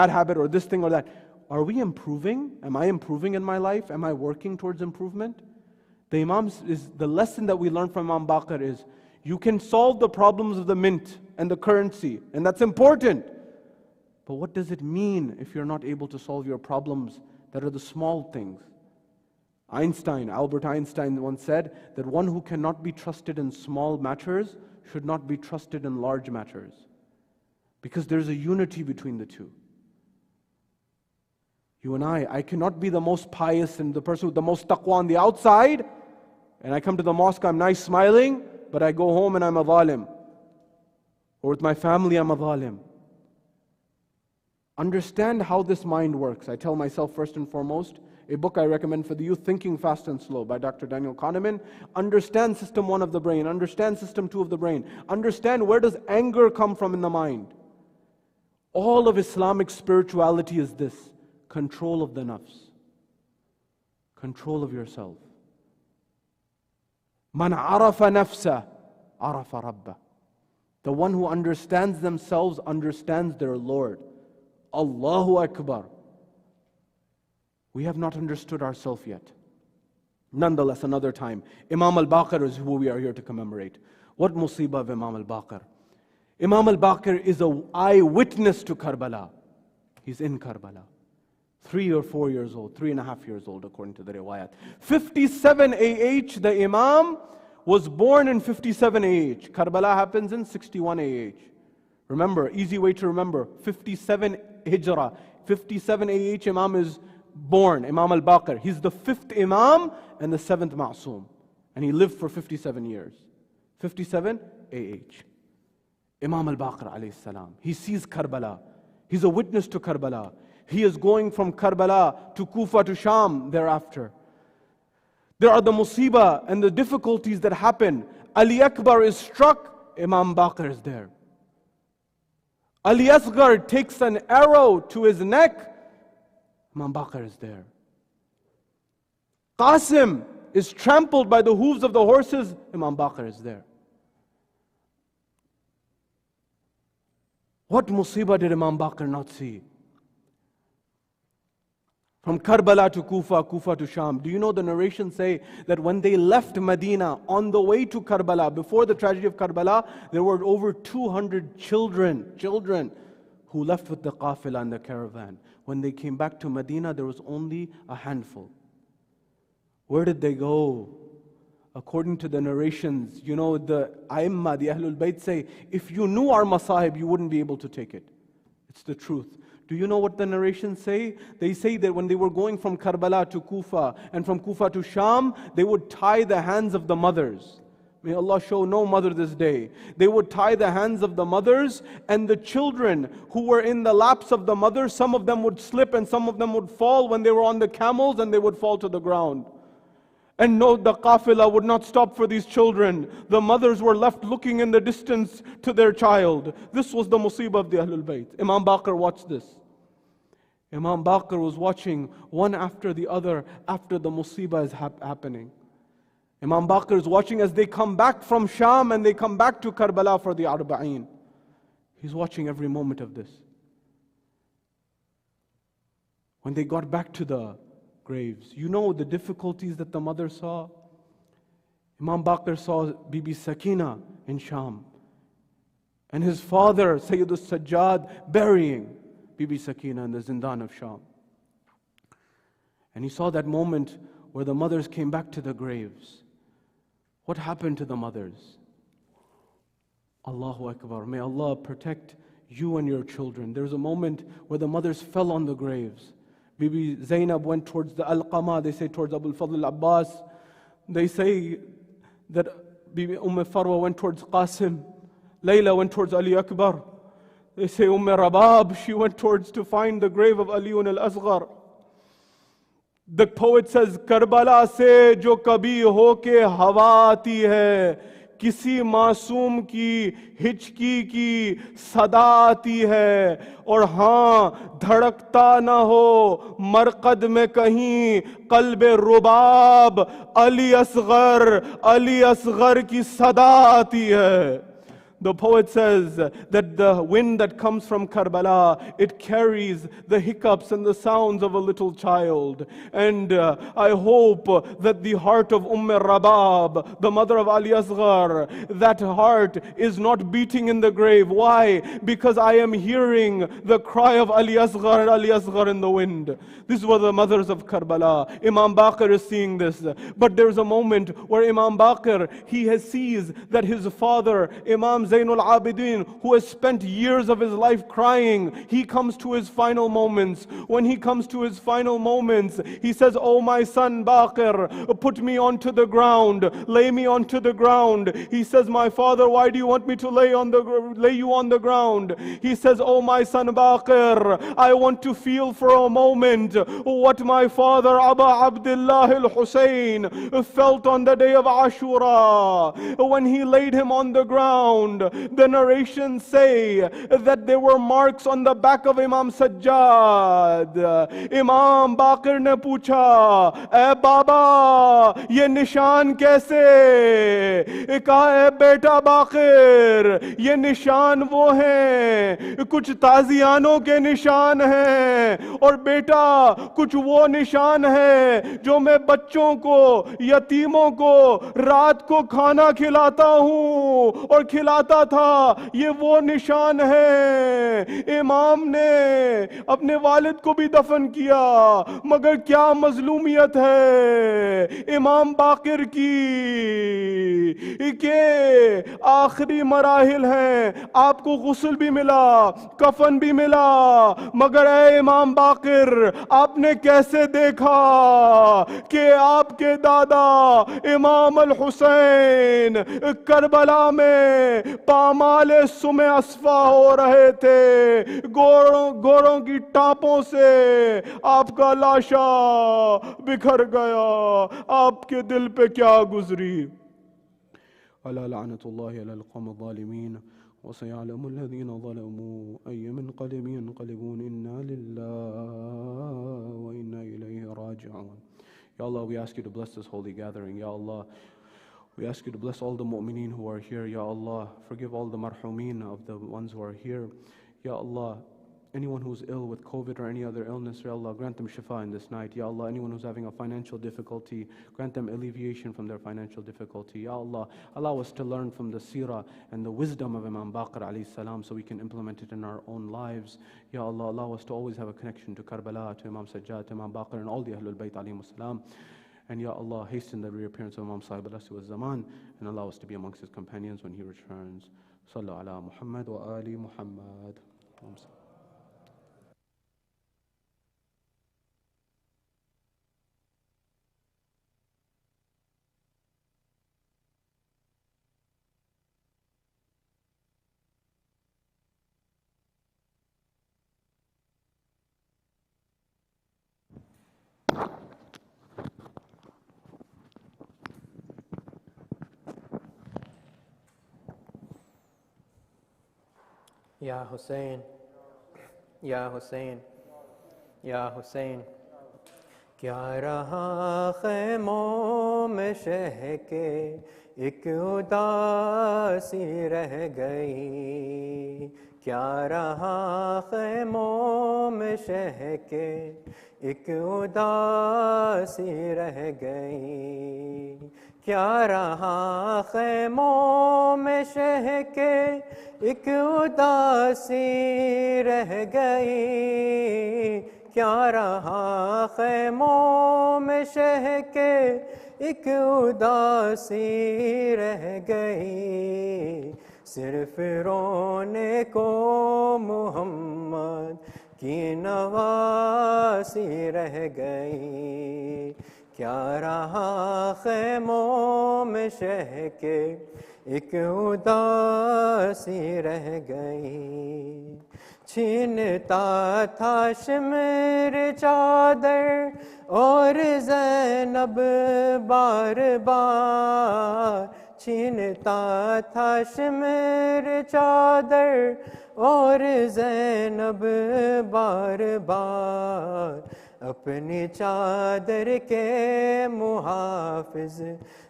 this thing or that. Are we improving? Am I improving in my life? Am I working towards improvement? The lesson that we learn from Imam Baqir is, you can solve the problems of the mint and the currency, and that's important. But what does it mean if you're not able to solve your problems that are the small things? Albert Einstein once said that one who cannot be trusted in small matters should not be trusted in large matters, because there's a unity between the two. You and I cannot be the most pious and the person with the most taqwa on the outside, and I come to the mosque, I'm nice smiling, but I go home and I'm a zalim. Or with my family, I'm a zalim. Understand how this mind works. I tell myself first and foremost, a book I recommend for the youth, Thinking Fast and Slow by Dr. Daniel Kahneman. Understand system 1 of the brain. Understand system 2 of the brain. Understand where does anger come from in the mind. All of Islamic spirituality is this: control of the nafs. Control of yourself. Man arafa nafsa, arafa rabba. The one who understands themselves understands their Lord. Allahu Akbar. We have not understood ourselves yet. Nonetheless, another time. Imam al-Baqir is who we are here to commemorate. What musibah of Imam al-Baqir? Imam al-Baqir is an eyewitness to Karbala. He's in Karbala. 3 or 4 years old, 3.5 years old according to the riwayat. 57 AH, the Imam was born in 57 AH. Karbala happens in 61 AH. Remember, easy way to remember, 57 Hijrah. 57 AH, Imam is born, Imam al-Baqir. He's the 5th Imam and the 7th Ma'soom. And he lived for 57 years. 57 AH. Imam al-Baqir alayhi salam. He sees Karbala. He's a witness to Karbala. He is going from Karbala to Kufa to Sham thereafter. There are the musibah and the difficulties that happen. Ali Akbar is struck, Imam Baqir is there. Ali Asghar takes an arrow to his neck, Imam Baqir is there. Qasim is trampled by the hooves of the horses, Imam Baqir is there. What musibah did Imam Baqir not see? From Karbala to Kufa, Kufa to Sham. Do you know the narrations say that when they left Medina on the way to Karbala, before the tragedy of Karbala, there were over 200 children who left with the qafila and the caravan. When they came back to Medina, there was only a handful. Where did they go? According to the narrations, you know, the Aimma, the Ahlul Bayt say, if you knew our masahib, you wouldn't be able to take it. It's the truth. Do you know what the narrations say? They say that when they were going from Karbala to Kufa and from Kufa to Sham, they would tie the hands of the mothers. May Allah show no mother this day. They would tie the hands of the mothers, and the children who were in the laps of the mothers, some of them would slip and some of them would fall when they were on the camels, and they would fall to the ground. And no, the qafila would not stop for these children. The mothers were left looking in the distance to their child. This was the musibah of the Ahlul Bayt. Imam Baqir watched this. Imam Baqir was watching one after the other after the musibah is happening. Imam Baqir is watching as they come back from Sham and they come back to Karbala for the Arba'een. He's watching every moment of this. When they got back to the graves, you know the difficulties that the mother saw? Imam Baqir saw Bibi Sakina in Sham, and his father, Sayyid al-Sajjad, burying Bibi Sakina in the Zindan of Sham. And he saw that moment where the mothers came back to the graves. What happened to the mothers? Allahu Akbar. May Allah protect you and your children. There's a moment where the mothers fell on the graves. Bibi Zainab went towards the Al-Qama, they say towards Abu al-Fadl al-Abbas. They say that Bibi Farwa went towards Qasim. Layla went towards Ali Akbar. They say Rabab, she went towards to find the grave of Aliun al-Asghar. The poet says, Karbala se jo kabhi ho ke hawa aati hai, کسی معصوم کی ہچکی کی صدا آتی ہے، اور ہاں دھڑکتا نہ ہو مرقد میں کہیں قلب رباب، علی اصغر کی صدا آتی ہے. The poet says that the wind that comes from Karbala, it carries the hiccups and the sounds of a little child. And I hope that the heart of Rabab, the mother of Ali Asghar, that heart is not beating in the grave. Why? Because I am hearing the cry of Ali Asghar in the wind. These were the mothers of Karbala. Imam Baqir is seeing this. But there's a moment where Imam Baqir, he sees that his father, Imam Zainul Abidin, who has spent years of his life crying, he comes to his final moments. When he comes to his final moments, he says, "Oh my son Baqir, put me onto the ground, lay me onto the ground." He says, "My father, why do you want me to lay you on the ground?" He says, "Oh my son Baqir, I want to feel for a moment what my father Aba Abdullah al-Hussein felt on the day of Ashura when he laid him on the ground." The narrations say that there were marks on the back of Imam Sajjad. Imam Baqir ne pucha, "Eh baba, ye nishan kaise?" Kaha, "Eh beta Baqir, ye nishan wo hain, kuch taziyanon ke nishan hain, aur beta kuch wo nishan hai jo main bachon ko, yatimon ko raat ko khana khilata hu aur khilata tha, یہ وہ نشان ہے." امام نے اپنے والد کو بھی دفن کیا، مگر کیا مظلومیت ہے امام باقر کی کہ آخری مراحل ہیں، آپ کو غسل بھی ملا، کفن بھی ملا، مگر اے امام باقر، آپ نے کیسے دیکھا کہ آپ کے دادا امام الحسین کربلا میں پامال سم اصفا ہو رہے تھے، گوروں کی ٹاپوں سے آپ کا لاشا بکھر گیا، آپ کے دل پہ کیا گزری؟ الا لعنت اللہ علی القوم الظالمین وسيعلم الذين ظلموا أي منقلب ينقلبون إنا لله وإنا إليه راجعون. Ya Allah, we ask you to bless this holy gathering. Ya Allah, we ask you to bless all the mu'mineen who are here. Ya Allah, forgive all the marhumeen of the ones who are here. Ya Allah, anyone who's ill with COVID or any other illness, Ya Allah, grant them shifa in this night. Ya Allah, anyone who's having a financial difficulty, grant them alleviation from their financial difficulty. Ya Allah, allow us to learn from the seerah and the wisdom of Imam Baqir alayhi salam so we can implement it in our own lives. Ya Allah, allow us to always have a connection to Karbala, to Imam Sajjad, to Imam Baqir and all the Ahlul Bayt alayhi salam. And Ya Allah, hasten the reappearance of Imam Sahib al-Asri wa Zaman and allow us to be amongst his companions when he returns. Sallu ala Muhammad wa ali Muhammad. یا حسین، یا حسین، یا حسین، کیا رہا خیموں میں شہ کے ایک اداسی رہ گئی، کیا رہا خیموں میں شہ کے ایک اداسی رہ گئی، کیا رہا خیموں میں شہ کے ایک اداسی رہ گئی، کیا رہا خیموں میں شہ کے ایک اداسی رہ گئی، صرف رونے کو محمد کی نواسی رہ گئی، کیا رہا خیموں میں شہ کے ایک اداسی رہ گئی، چھینتا تھا شمر چادر اور زینب بار بار، چھینتا تھا شمر چادر اور زینب بار بار اپنی چادر کے محافظ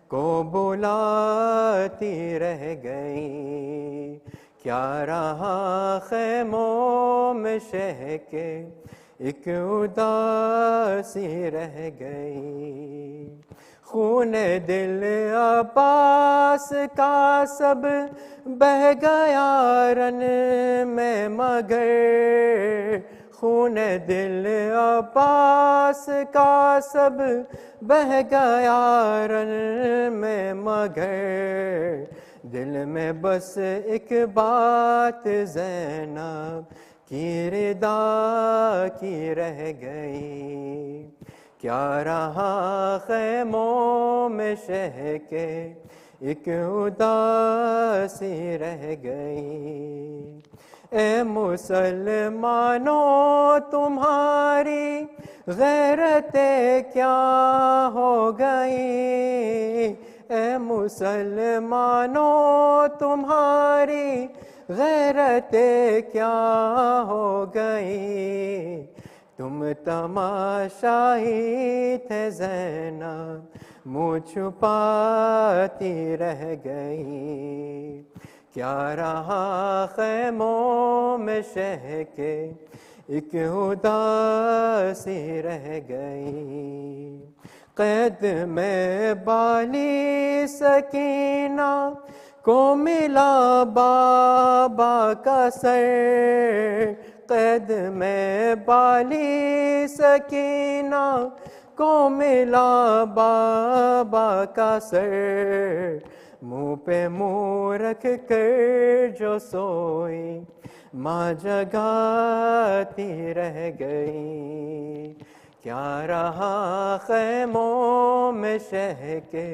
کو بلاتی رہ گئی. کیا رہا خیموں میں شہ کے ایک اداسی رہ گئی. خون دل عباس کا سب بہہ گیا رن میں مگر خون دل عباس کا سب بہہ گیا رن میں مگر دل میں بس ایک بات زینب کی ردا کی رہ گئی. کیا رہا خیموں میں شہ کے ایک اداسی رہ گئی. اے مسلمانوں تمہاری غیرتیں کیا ہو گئی. اے مسلمانوں تمہاری غیرتیں کیا ہو گئی. تم تماشائی تھے زینب منہ چھپاتی رہ گئی. کیا رہا خیموں میں شہ کے ایک اداسی رہ گئی. قید میں بالی سکینہ کو ملا بابا کا سر. قید میں بالی سکینہ کو ملا بابا کا سر. منہ پہ منہ رکھ کر جو سوئی ماں جگاتی رہ گئی. کیا رہا خیموں میں شہ کے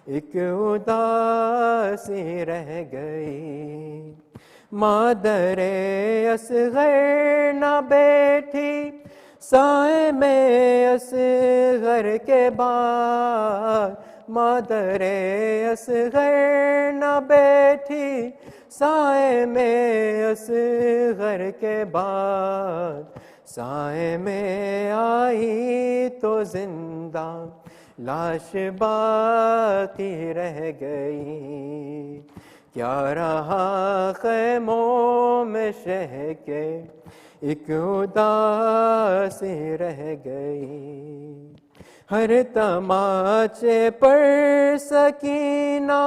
ایک اداسی رہ گئی. مادر اصغر نہ بیٹھی سائے میں اصغر کے بعد. مادر اصغر نہ بیٹھی سائے میں اصغر کے بعد. سائے میں آئی تو زندہ لاش باقی رہ گئی. کیا رہا خیموں میں شہ کے ایک اداسی رہ گئی. ہر تماچے پر سکینہ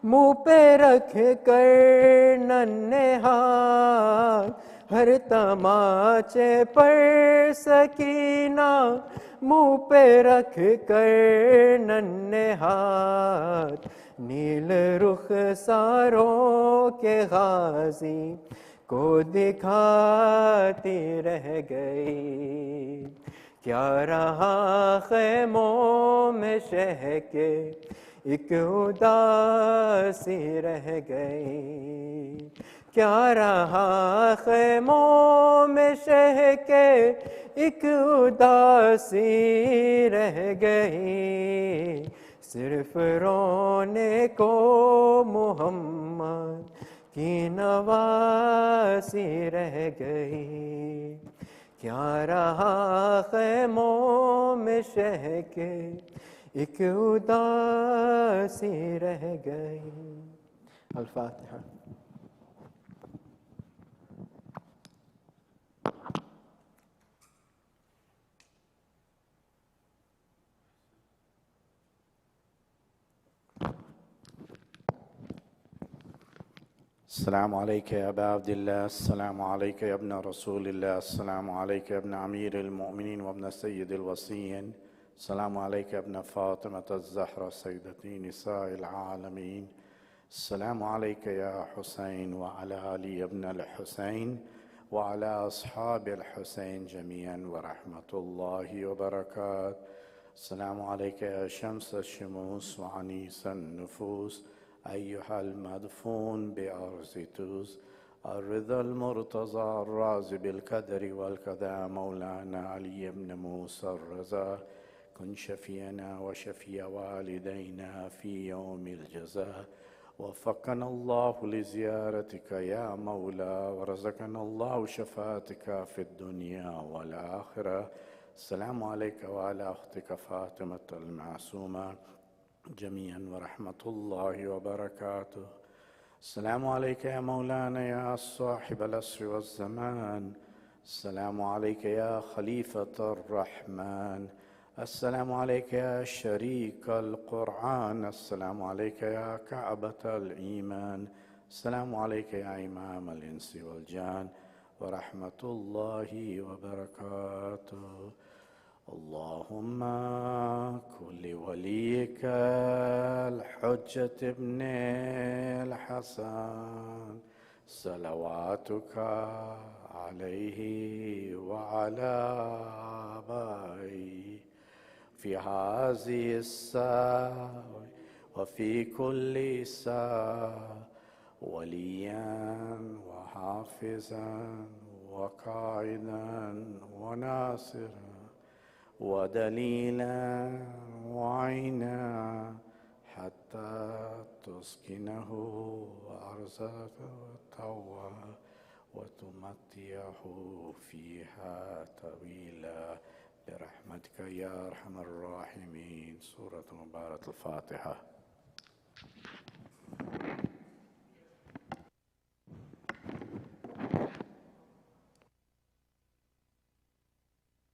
منہ پہ رکھ کر ننھے ہاتھ. ہر تماچے پر سکینہ منہ پہ رکھ کر ننھے ہاتھ. نیل رخ ساروں کے غازی کو دکھاتی رہ گئی. کیا رہا خیموں میں شہ کے ایک اداسی رہ گئی. کیا رہا خیموں میں شہ کے ایک اداسی رہ گئی. صرف رونے کو محمد کی نواسی رہ گئی. کیا رہا خیموں میں شہ کے ایک اداسی رہ گئی. الفاتحہ. السلام عليك يا أبا عبد الله. السلام عليك يا ابن رسول الله. السلام عليك يا ابن أمير المؤمنين وابن سيد الوصيين. السلام عليك يا ابن فاطمة الزهرة سيدتي نساء العالمين. السلام عليك يا حسين وعلى علي ابن الحسين وعلى أصحاب الحسين جميعا ورحمة الله وبركاته. السلام عليك يا شمس الشموس وعنيس النفوس أيها المدفون بأرض توس الرضا المرتضى الرازي بالقدر والقضاء مولانا علي بن موسى الرضا. كن شفينا وشفي والدينا في يوم الجزاء. وفقنا الله لزيارتك يا مولى، ورزقنا الله شفاعتك في الدنيا والآخرة. السلام عليك وعلى أختك فاطمة المعصومة جميعا ورحمة الله وبركاته. السلام عليك يا مولانا يا صاحب العصر والزمان. السلام عليك يا خليفة الرحمن. السلام عليك يا شريك القرآن. السلام عليك يا كعبة الإيمان. السلام عليك يا إمام الإنس والجان ورحمة الله وبركاته. اللهم كن لوليك الحجة ابن الحسن صلواتك عليه وعلى آبائه في هذه الساعة وفي كل ساعة وليا وحافظا وقائدا وناصرا ودليلا وعينا حتى تسكنه أرضك طوى وتمتعه فيها طويلا برحمتك يا أرحم الراحمين. سورة مباركة الفاتحة.